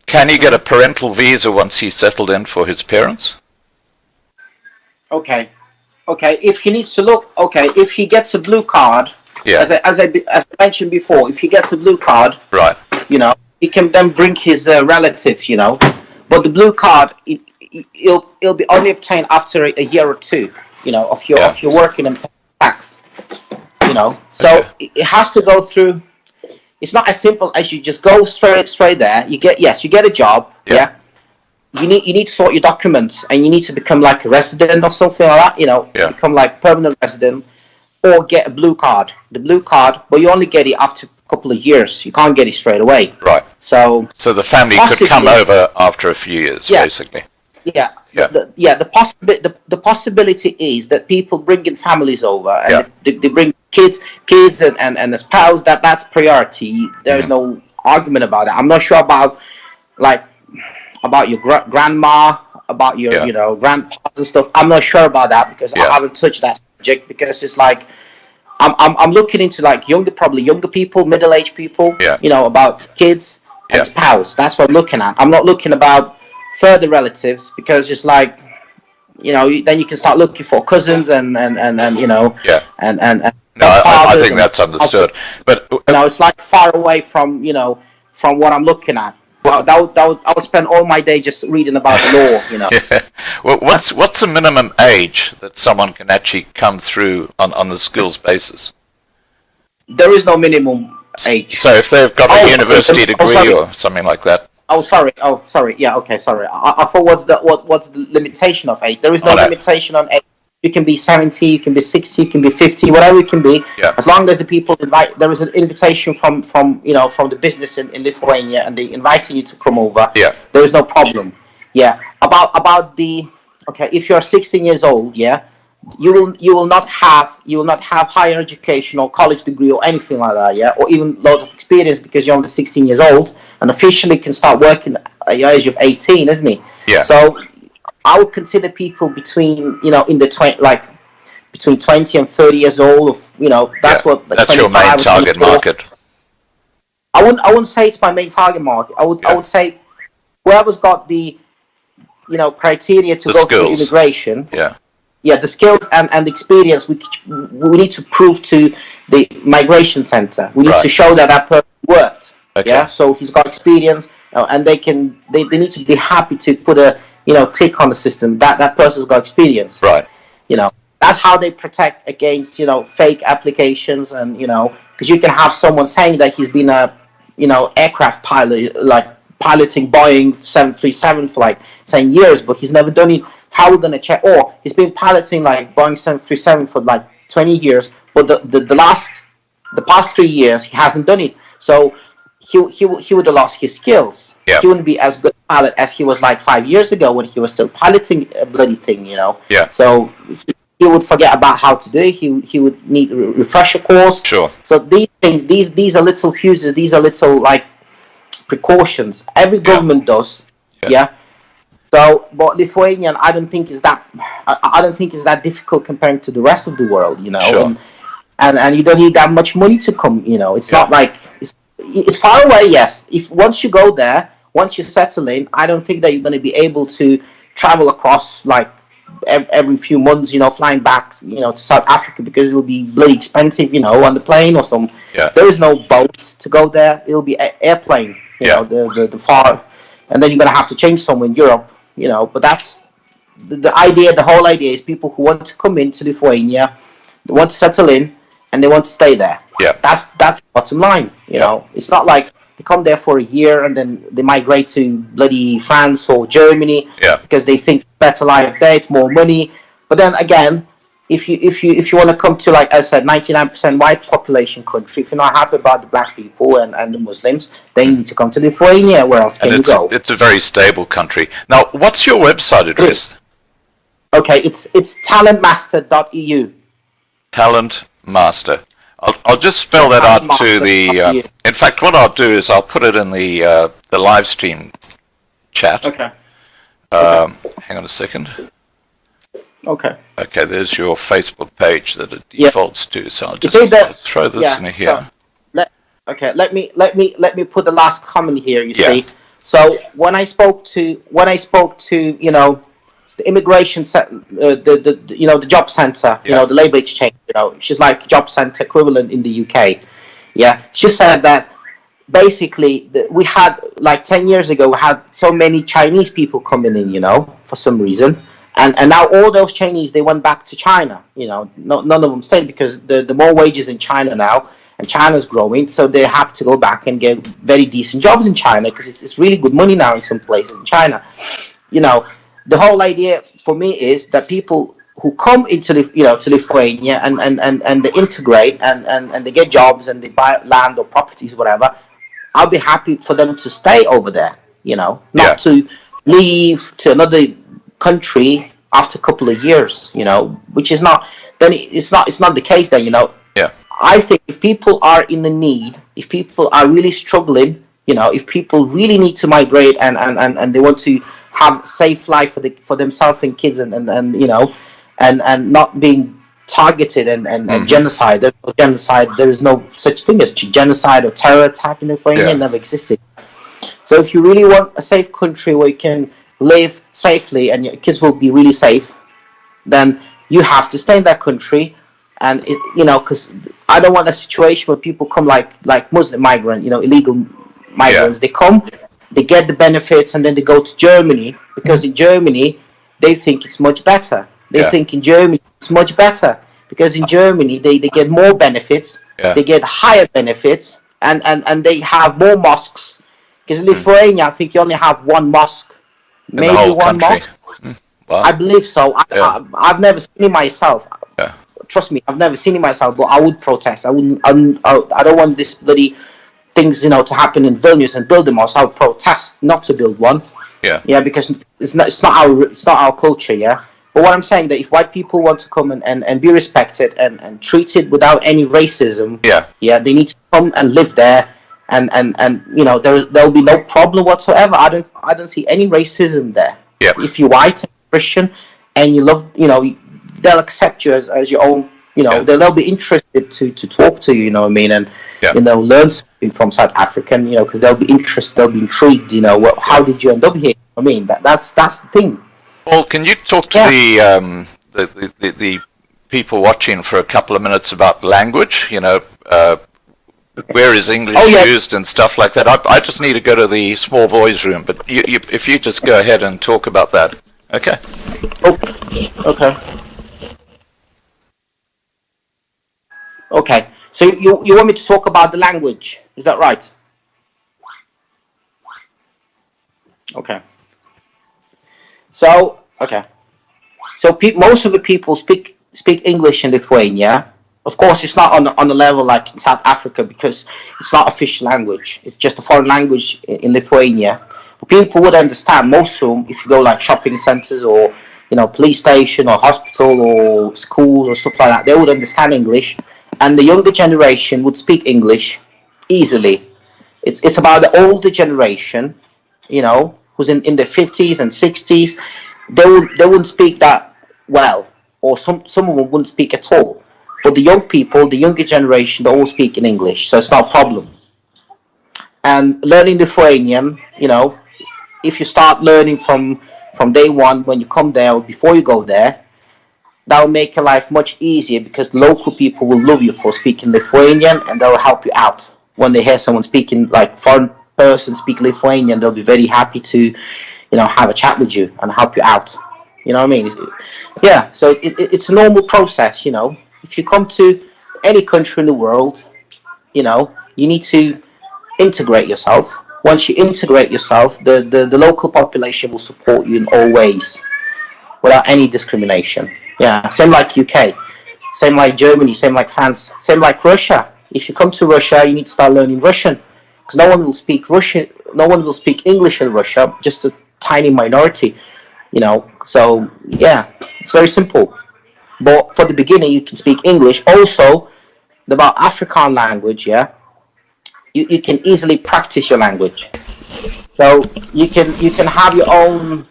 can he get a parental visa once he's settled in for his parents? Okay. If he needs to look, if he gets a blue card, as I mentioned before, if he gets a blue card, right, he can then bring his relatives, but the blue card, it'll be only obtained after a year or two, of your working and tax, So it has to go through. It's not as simple as you just go straight there. You get a job, You need to sort your documents, and you need to become like a resident or something like that, become like permanent resident, or get a blue card. The blue card, but you only get it after a couple of years. You can't get it straight away. Right. So the family could come over after a few years, basically. Yeah. The possibility is that people bringing families over, and they bring kids and a spouse. That's priority. There is no argument about it. I'm not sure about your grandma, about your grandpas and stuff. I'm not sure about that because I haven't touched that subject, because it's like I'm looking into like younger people, middle-aged people, about kids and spouse. That's what I'm looking at. I'm not looking about further relatives, because it's like, then you can start looking for cousins and No, I think that's understood. But it's like far away from from what I'm looking at. Well, I would spend all my day just reading about law, Yeah. Well, what's a minimum age that someone can actually come through on the skills basis? There is no minimum age. So if they've got a university degree or something like that. Oh, sorry. Yeah, okay, sorry. I thought what's the limitation of age? There is no limitation on age. You can be 70, you can be 60, you can be 50, whatever you can be. Yeah. As long as the people invite, there is an invitation from the business in Lithuania, and they're inviting you to come over. Yeah. There is no problem. Yeah. About the if you're 16 years old, you will not have higher education or college degree or anything like that, or even loads of experience, because you're only 16 years old and officially can start working at the age of 18, isn't it? Yeah. So I would consider people between between 20 and 30 years old. That's what. That's your main target market. I wouldn't say it's my main target market. I would say whoever's got the criteria to go through immigration. Yeah. Yeah, the skills and the experience we need to prove to the migration center. We need to show that person worked. Okay. Yeah, so he's got experience, and they need to be happy to put a tick on the system that person's got experience. Right. That's how they protect against fake applications, and because you can have someone saying that he's been a aircraft pilot, like piloting Boeing 737 for like 10 years, but he's never done it. How are we going to check? Or he's been piloting like Boeing 737 for like 20 years, but the past 3 years he hasn't done it. So he would have lost his skills. He wouldn't be as good a pilot as he was like 5 years ago when he was still piloting a bloody thing, Yeah. So he would forget about how to do it. He would need a refresher course. Sure. So these things, these are little fuses. These are little like precautions. Every government does. Yeah. So, but Lithuanian, I don't think is that difficult comparing to the rest of the world, Sure. And you don't need that much money to come, It's not like it's far away. Yes, if once you go there, once you settle in, I don't think that you're going to be able to travel across like every few months, flying back, to South Africa, because it'll be bloody expensive, on the plane or some. Yeah. There is no boat to go there. It'll be airplane, the far, and then you're going to have to change somewhere in Europe. But that's the idea. The whole idea is people who want to come into Lithuania, they want to settle in, and they want to stay there. Yeah. That's the bottom line. It's not like they come there for a year and then they migrate to bloody France or Germany because they think better life there, it's more money. But then again, if you want to come to, like I said, 99% white population country, if you're not happy about the black people and the Muslims, then you need to come to Lithuania. Where else can you go? It's a very stable country. Now, what's your website address? Okay, it's talentmaster.eu. Talentmaster. I'll just spell that out to the. In fact, what I'll do is I'll put it in the live stream chat. Okay. Hang on a second. Okay. Okay, there's your Facebook page that it defaults to. So I'll just throw this in here. Okay, let me put the last comment here. You Yeah. see, so when I spoke to the immigration the job center, Yeah. the labor exchange, she's like job center equivalent in the UK. Yeah, she said that basically we had like 10 years ago we had so many Chinese people coming in, for some reason, and now all those Chinese, they went back to China. None of them stayed because the more wages in China now, and China's growing, so they have to go back and get very decent jobs in China because it's really good money now in some places in China. The whole idea for me is that people who come into to Lithuania and they integrate and they get jobs and they buy land or properties, whatever. I'll be happy for them to stay over there, not to leave to another country after a couple of years, which is not. Then it's not the case. Then Yeah. I think if people are in the need, if people are really struggling, if people really need to migrate and they want to have a safe life for themselves and kids and not being targeted and genocide. There's no genocide. There is no such thing as genocide or terror attack in Lithuania. Never existed. So if you really want a safe country where you can live safely and your kids will be really safe, then you have to stay in that country. And because I don't want a situation where people come like Muslim migrant, illegal migrants. They come, they get the benefits, and then they go to Germany because in Germany they think it's much better. They think in Germany it's much better because in Germany they get more benefits, they get higher benefits, and they have more mosques. Because in Lithuania, I think you only have one mosque, maybe one mosque. Wow. I believe so. I've never seen it myself. Trust me, I've never seen it myself, but I would protest. I don't want this bloody things to happen in Vilnius and build a mosque. I would protest not to build one. Yeah, because it's not our culture. Yeah. But what I'm saying that if white people want to come and be respected and treated without any racism, they need to come and live there, and there'll be no problem whatsoever. I don't see any racism there. If you're white and Christian and you love, they'll accept you as your own. They'll be interested to talk to you. You know what I mean? And learn something from South African. Because they'll be interested, they'll be intrigued. How did you end up here? I mean, that's the thing. Paul, can you talk to the people watching for a couple of minutes about language? Where is English used and stuff like that? I just need to go to the small boys' room, but if you just go ahead and talk about that, okay? Okay. Okay. So you want me to talk about the language? Is that right? Okay. So most of the people speak English in Lithuania. Of course, it's not on the level like in South Africa because it's not official language. It's just a foreign language in Lithuania. But people would understand, most of them, if you go like shopping centers or police station or hospital or schools or stuff like that, they would understand English, and the younger generation would speak English easily. It's about the older generation, who's in their 50s and 60s. They wouldn't speak that well, or some of them wouldn't speak at all. But the young people, the younger generation, they all speak in English, so it's not a problem. And learning Lithuanian, if you start learning from day one when you come there or before you go there, that will make your life much easier because local people will love you for speaking Lithuanian, and they'll help you out. When they hear someone speaking, like foreign person speak Lithuanian, they'll be very happy to, have a chat with you and help you out. You know what I mean? Yeah, so it's a normal process, If you come to any country in the world, you need to integrate yourself. Once you integrate yourself, the local population will support you in all ways, without any discrimination. Yeah, same like UK, same like Germany, same like France, same like Russia. If you come to Russia, you need to start learning Russian, because no one will speak Russian, no one will speak English in Russia, just a tiny minority, So yeah, it's very simple. But for the beginner, you can speak English. Also, about African language, you can easily practice your language. So you can have your own,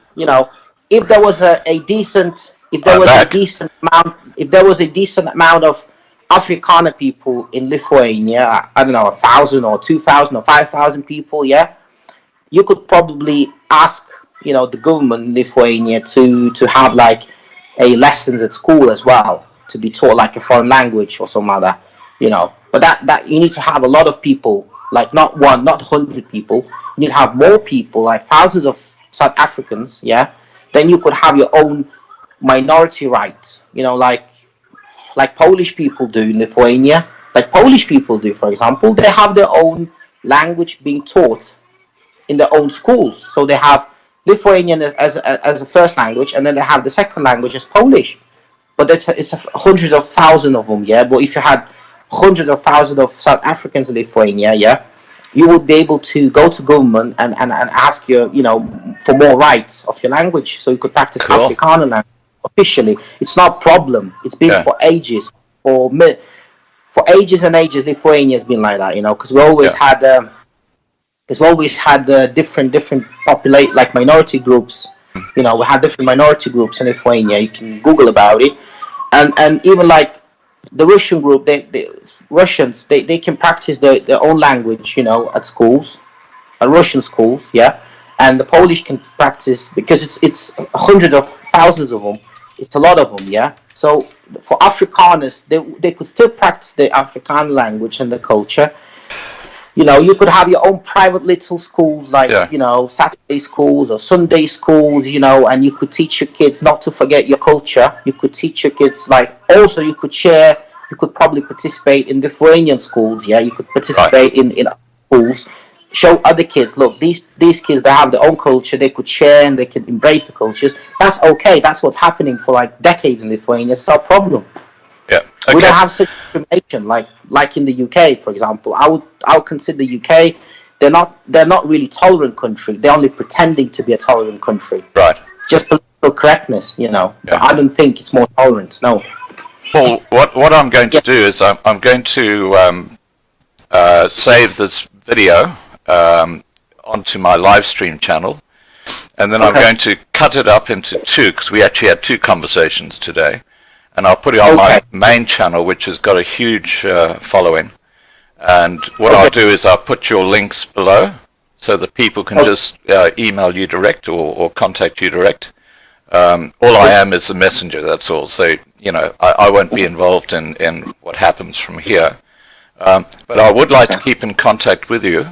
if there was a decent amount of Afrikaner people in Lithuania, I don't know, 1,000 or 2,000 or 5,000 people, yeah, you could probably ask, the government in Lithuania to have like a lessons at school as well, to be taught like a foreign language or something like that. But that you need to have a lot of people, like not one, not 100 people. You need to have more people, like thousands of South Africans, yeah. Then you could have your own minority rights, like Polish people do in Lithuania. Like Polish people do, for example, they have their own language being taught in their own schools. So they have Lithuanian as a first language, and then they have the second language as Polish. But it's hundreds of thousands of them, yeah. But if you had hundreds of thousands of South Africans in Lithuania, yeah, you would be able to go to government and ask for more rights of your language, so you could practice Afrikaner language officially. It's not a problem. It's been for ages, for ages and ages. Lithuania has been like that, because we always had. Because we always had different populate like minority groups. We had different minority groups in Lithuania. You can Google about it, and even like the Russian group, Russians can practice their own language, at schools, at Russian schools, yeah. And the Polish can practice, because it's hundreds of thousands of them. It's a lot of them, yeah. So for Afrikaners, they could still practice the Afrikaner language and the culture. You could have your own private little schools, like, Saturday schools or Sunday schools, and you could teach your kids not to forget your culture. You could teach your kids, like, also you could probably participate in Lithuanian schools, yeah. You could participate in schools, show other kids, look, these kids, they have their own culture, they could share and they could embrace the cultures. That's okay. That's what's happening for like decades in Lithuania. It's not a problem. Yeah. Okay. We don't have such discrimination like in the UK, for example. I would consider the UK, they're not really tolerant country. They're only pretending to be a tolerant country. Right. Just political correctness, But I don't think it's more tolerant. No. Paul, what I'm going to do is I'm going to save this video onto my live stream channel, and then I'm going to cut it up into two, because we actually had two conversations today. And I'll put it on my main channel, which has got a huge following. And what I'll do is I'll put your links below, so that people can just email you direct or contact you direct. All I am is a messenger, that's all. So, I won't be involved in what happens from here. But I would like to keep in contact with you,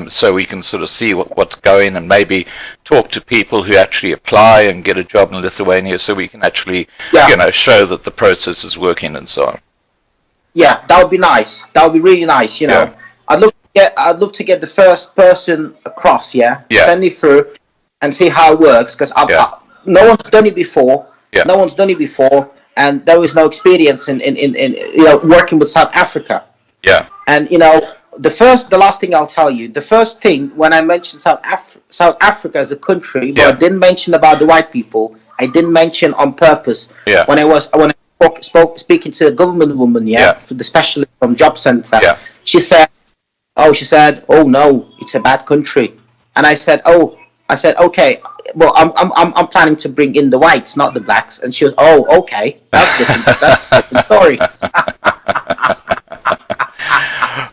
so we can sort of see what's going, and maybe talk to people who actually apply and get a job in Lithuania, so we can actually, show that the process is working and so on. Yeah, that would be nice. That would be really nice. Yeah. I'd love to get the first person across. Yeah. Send it through and see how it works, because no one's done it before. Yeah. No one's done it before, and there is no experience in working with South Africa. Yeah. And the last thing I'll tell you, the first thing when I mentioned South Africa as a country, but I didn't mention about the white people. I didn't mention on purpose. Yeah. When I speaking to a government woman, the specialist from Job Center, she said, "Oh no, it's a bad country," and I said, "Okay, well, I'm planning to bring in the whites, not the blacks," and she was, "Oh, okay, that's different. That's a different story."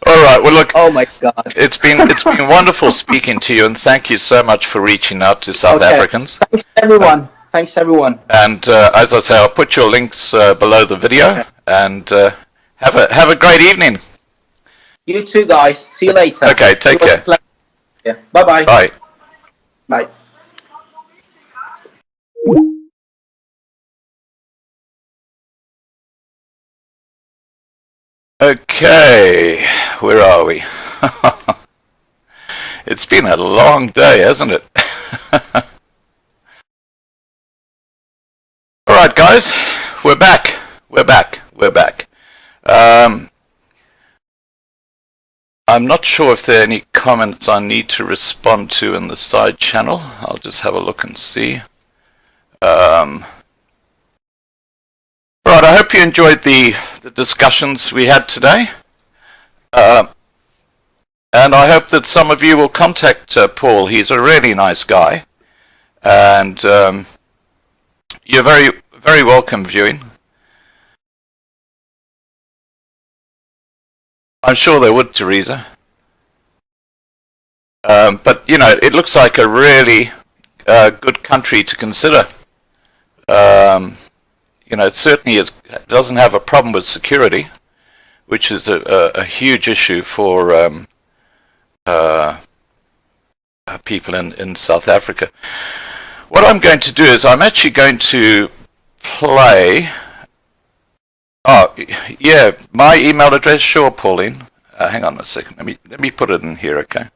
All right. Well, look. Oh my God. It's been wonderful speaking to you, and thank you so much for reaching out to South Africans. Thanks everyone. Thanks everyone. And as I say, I'll put your links below the video. And have a great evening. You too, guys. See you later. Okay. Take care. Yeah. Bye-bye. Bye. Bye. Okay, where are we? It's been a long day, hasn't it? All right, guys, we're back. I'm not sure if there are any comments I need to respond to in the side channel. I'll just have a look and see. Right, I hope you enjoyed the discussions we had today. And I hope that some of you will contact Paul. He's a really nice guy. And you're very, very welcome viewing. I'm sure they would, Teresa. But, you know, it looks like a really good country to consider. You know, it certainly doesn't have a problem with security, which is a huge issue for people in South Africa. What I'm going to do is I'm actually going to play... Oh, yeah, my email address, sure, Pauline. Hang on a second. Let me put it in here, okay?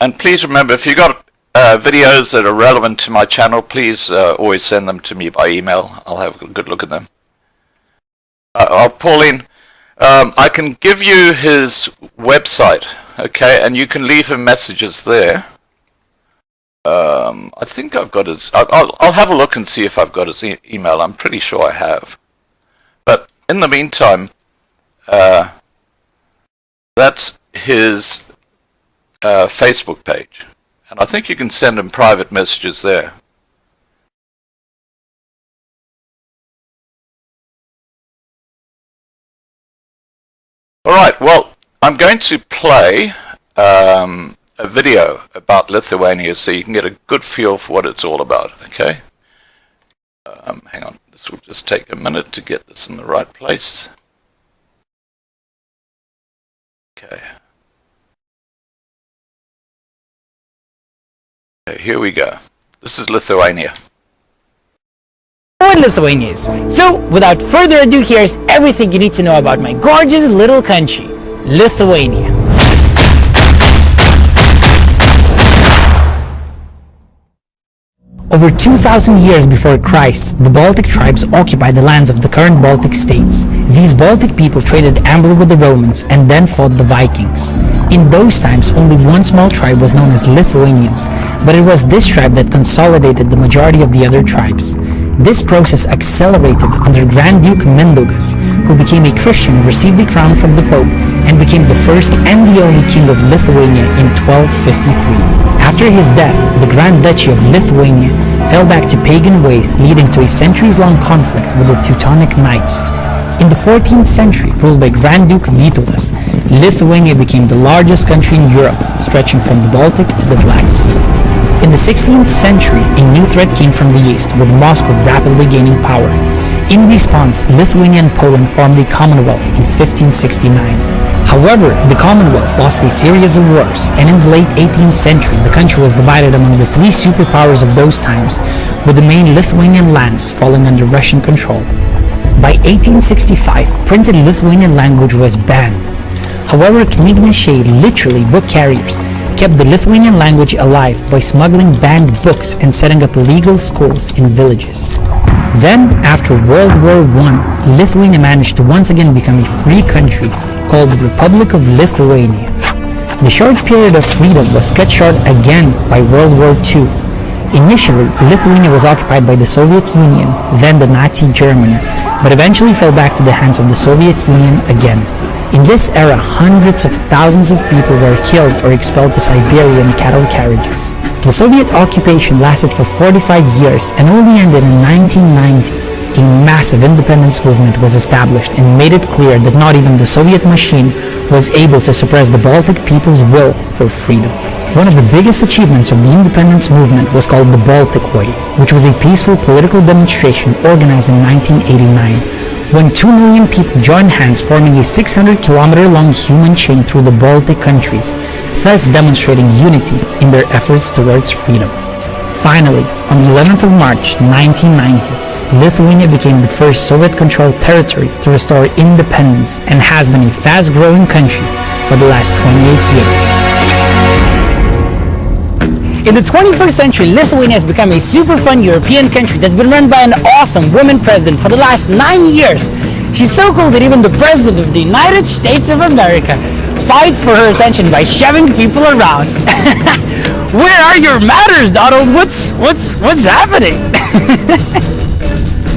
And please remember, if you've got videos that are relevant to my channel, please always send them to me by email. I'll have a good look at them. Pauline, I can give you his website, okay, and you can leave him messages there. I think I've got his... I'll have a look and see if I've got his email. I'm pretty sure I have. But in the meantime, that's his Facebook page. And I think you can send him private messages there. Alright, well, I'm going to play a video about Lithuania so you can get a good feel for what it's all about, okay? Hang on, this will just take a minute to get this in the right place. Okay. Okay, here we go. This is Lithuania. What Lithuania is. So, without further ado, here's everything you need to know about my gorgeous little country, Lithuania. Over 2,000 years before Christ, the Baltic tribes occupied the lands of the current Baltic states. These Baltic people traded amber with the Romans and then fought the Vikings. In those times, only one small tribe was known as Lithuanians, but it was this tribe that consolidated the majority of the other tribes. This process accelerated under Grand Duke Mindaugas, who became a Christian, received the crown from the Pope, and became the first and the only king of Lithuania in 1253. After his death, the Grand Duchy of Lithuania fell back to pagan ways, leading to a centuries-long conflict with the Teutonic Knights. In the 14th century, ruled by Grand Duke Vytautas, Lithuania became the largest country in Europe, stretching from the Baltic to the Black Sea. In the 16th century, a new threat came from the east, with Moscow rapidly gaining power. In response, Lithuania and Poland formed a Commonwealth in 1569. However, the Commonwealth lost a series of wars, and in the late 18th century, the country was divided among the three superpowers of those times, with the main Lithuanian lands falling under Russian control. By 1865, printed Lithuanian language was banned. However, knygnešiai, literally book carriers, kept the Lithuanian language alive by smuggling banned books and setting up illegal schools in villages. Then, after World War I, Lithuania managed to once again become a free country called the Republic of Lithuania. The short period of freedom was cut short again by World War II. Initially, Lithuania was occupied by the Soviet Union, then the Nazi Germany, but eventually fell back to the hands of the Soviet Union again. In this era, hundreds of thousands of people were killed or expelled to Siberia in cattle carriages. The Soviet occupation lasted for 45 years and only ended in 1990. A massive independence movement was established and made it clear that not even the Soviet machine was able to suppress the Baltic people's will for freedom. One of the biggest achievements of the independence movement was called the Baltic Way, which was a peaceful political demonstration organized in 1989, when 2 million people joined hands, forming a 600-kilometer-long human chain through the Baltic countries, thus demonstrating unity in their efforts towards freedom. Finally, on the 11th of March 1990, Lithuania became the first Soviet-controlled territory to restore independence and has been a fast-growing country for the last 28 years. In the 21st century, Lithuania has become a super fun European country that's been run by an awesome woman president for the last 9 years. She's so cool that even the president of the United States of America fights for her attention by shoving people around. Where are your manners, Donald? What's happening?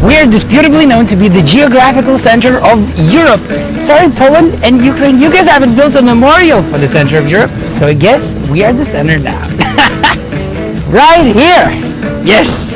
We are disputably known to be the geographical center of Europe. Sorry, Poland and Ukraine, you guys haven't built a memorial for the center of Europe, so I guess we are the center now. Right here. Yes.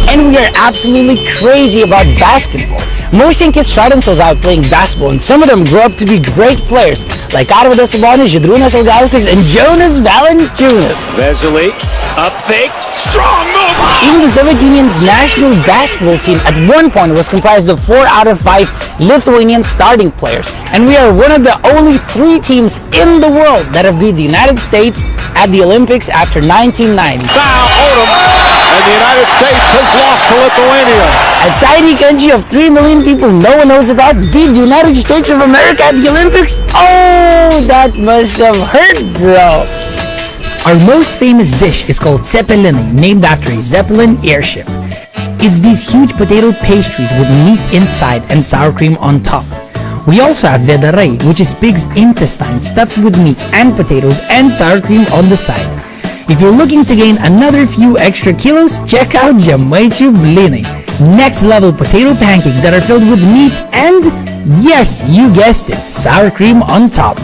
And we are absolutely crazy about basketball. Most young kids try themselves out playing basketball, and some of them grow up to be great players, like Arvidas Sabonis, Žydrūnas Ilgauskas, and Jonas Valanciunas. Vesely, up fake, strong move! Even the Soviet Union's national basketball team at one point was comprised of 4 out of 5 Lithuanian starting players, and we are one of the only 3 teams in the world that have beat the United States at the Olympics after 1990. Foul, Odom, and the United States has lost to Lithuania. A tiny country of 3 million people no one knows about beat the United States of America at the Olympics? Oh, that must have hurt, bro. Our most famous dish is called Zeppelini, named after a Zeppelin airship. It's these huge potato pastries with meat inside and sour cream on top. We also have vedarai, which is pig's intestine stuffed with meat and potatoes and sour cream on the side. If you're looking to gain another few extra kilos, check out Žemaičių blynai. Next level potato pancakes that are filled with meat and, yes, you guessed it, sour cream on top.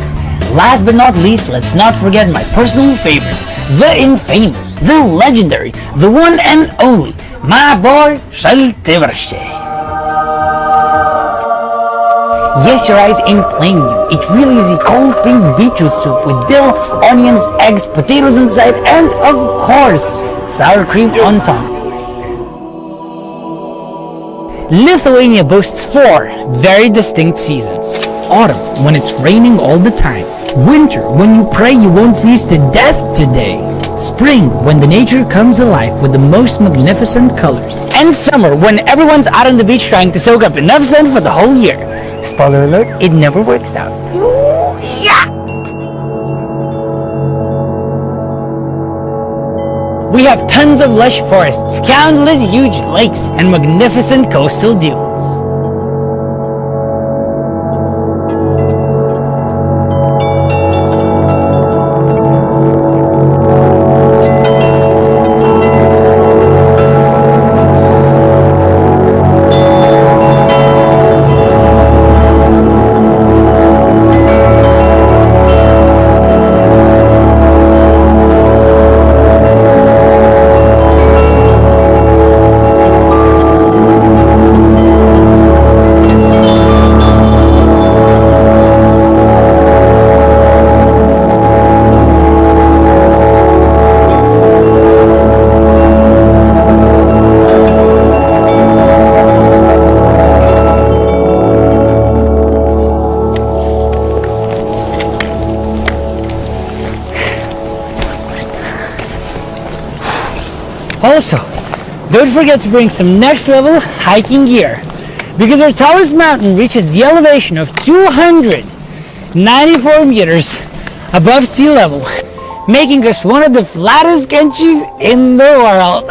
Last but not least, let's not forget my personal favorite, the infamous, the legendary, the one and only, my boy, šaltibarščiai. Yes, your eyes ain't playing you. It really is a cold pink beetroot soup with dill, onions, eggs, potatoes inside, and of course, sour cream on top. Lithuania boasts 4 very distinct seasons. Autumn, when it's raining all the time. Winter, when you pray you won't freeze to death today. Spring, when the nature comes alive with the most magnificent colors. And summer, when everyone's out on the beach trying to soak up enough sun for the whole year. Spoiler alert, it never works out. Ooh, yeah! We have tons of lush forests, countless huge lakes, and magnificent coastal dunes. Also, don't forget to bring some next level hiking gear, because our tallest mountain reaches the elevation of 294 meters above sea level, making us one of the flattest countries in the world.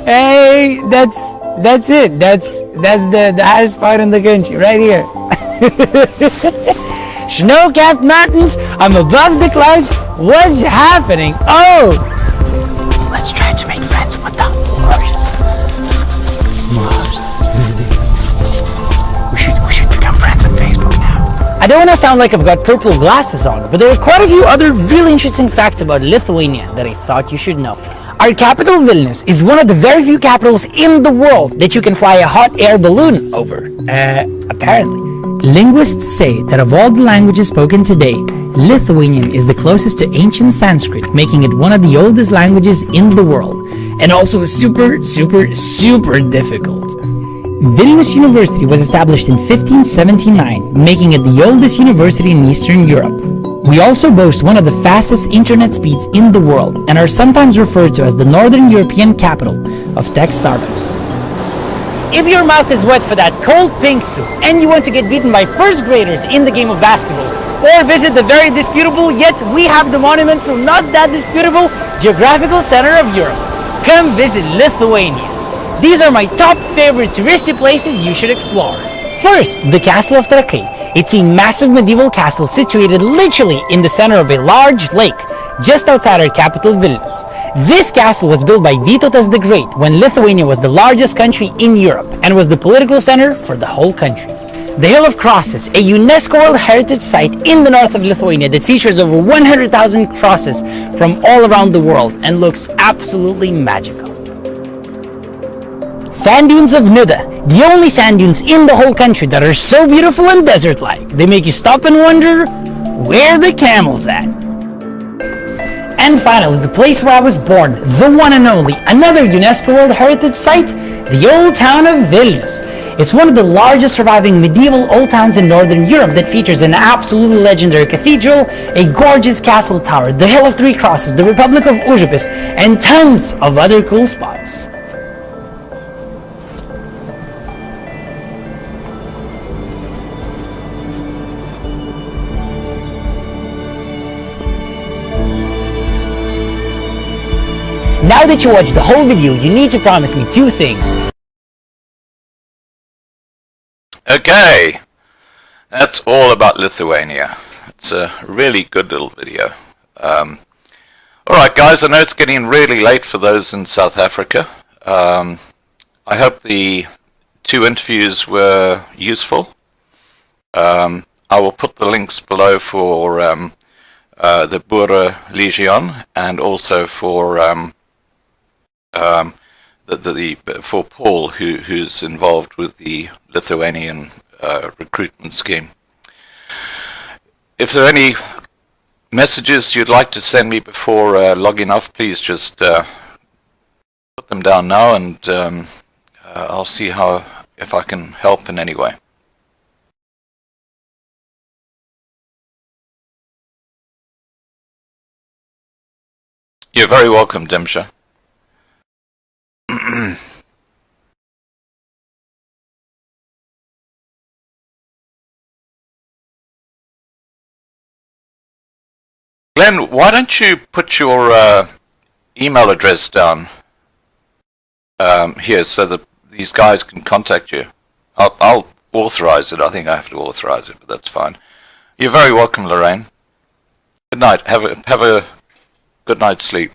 Hey, that's it. That's the highest part in the country, right here. Snow-capped mountains, I'm above the clouds. What's happening? Oh! Let's try to make friends with the horse. We should become friends on Facebook now. I don't want to sound like I've got purple glasses on, but there are quite a few other really interesting facts about Lithuania that I thought you should know. Our capital, Vilnius, is one of the very few capitals in the world that you can fly a hot air balloon over. Apparently. Linguists say that of all the languages spoken today, Lithuanian is the closest to ancient Sanskrit, making it one of the oldest languages in the world, and also super difficult. Vilnius University was established in 1579, making it the oldest university in Eastern Europe. We also boast one of the fastest internet speeds in the world, and are sometimes referred to as the Northern European capital of tech startups. If your mouth is wet for that cold pink soup, and you want to get beaten by first graders in the game of basketball, or visit the very disputable, yet we have the monumental, not that disputable, geographical center of Europe, come visit Lithuania. These are my top favorite touristy places you should explore. First, the Castle of Trakai. It's a massive medieval castle situated literally in the center of a large lake, just outside our capital, Vilnius. This castle was built by Vytautas the Great when Lithuania was the largest country in Europe and was the political center for the whole country. The Hill of Crosses, a UNESCO World Heritage Site in the north of Lithuania that features over 100,000 crosses from all around the world and looks absolutely magical. Sand dunes of Nuda, the only sand dunes in the whole country that are so beautiful and desert-like, they make you stop and wonder, where the camels at? And finally, the place where I was born, the one and only, another UNESCO World Heritage Site, the old town of Vilnius. It's one of the largest surviving medieval old towns in Northern Europe that features an absolutely legendary cathedral, a gorgeous castle tower, the Hill of Three Crosses, the Republic of Užupis, and tons of other cool spots. Now that you watched the whole video, you need to promise me two things. Okay, that's all about Lithuania. It's a really good little video. Alright guys, I know it's getting really late for those in South Africa. I hope the two interviews were useful. I will put the links below for the Boer Legion and also for for Paul, who's involved with the Lithuanian recruitment scheme. If there are any messages you'd like to send me before logging off, please just put them down now, and I'll see if I can help in any way. You're very welcome, Dimsha. Glenn, why don't you put your email address down here so that these guys can contact you? I'll authorize it. I think I have to authorize it, but that's fine. You're very welcome, Lorraine. Good night. Have a good night's sleep.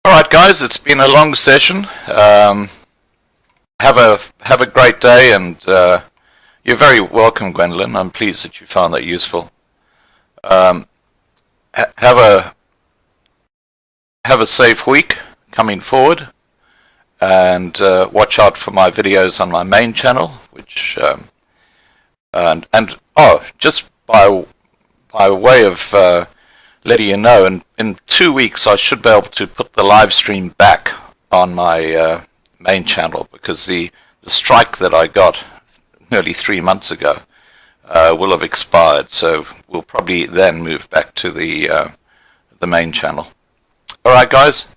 Alright guys, it's been a long session. Have a great day, and you're very welcome, Gwendolyn. I'm pleased that you found that useful. Have a safe week coming forward, and watch out for my videos on my main channel, which just by way of letting you know, in 2 weeks I should be able to put the live stream back on my main channel, because the strike that I got nearly 3 months ago will have expired, so we'll probably then move back to the main channel. Alright guys,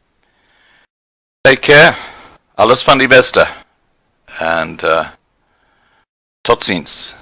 take care, alles van die beste, and tot ziens.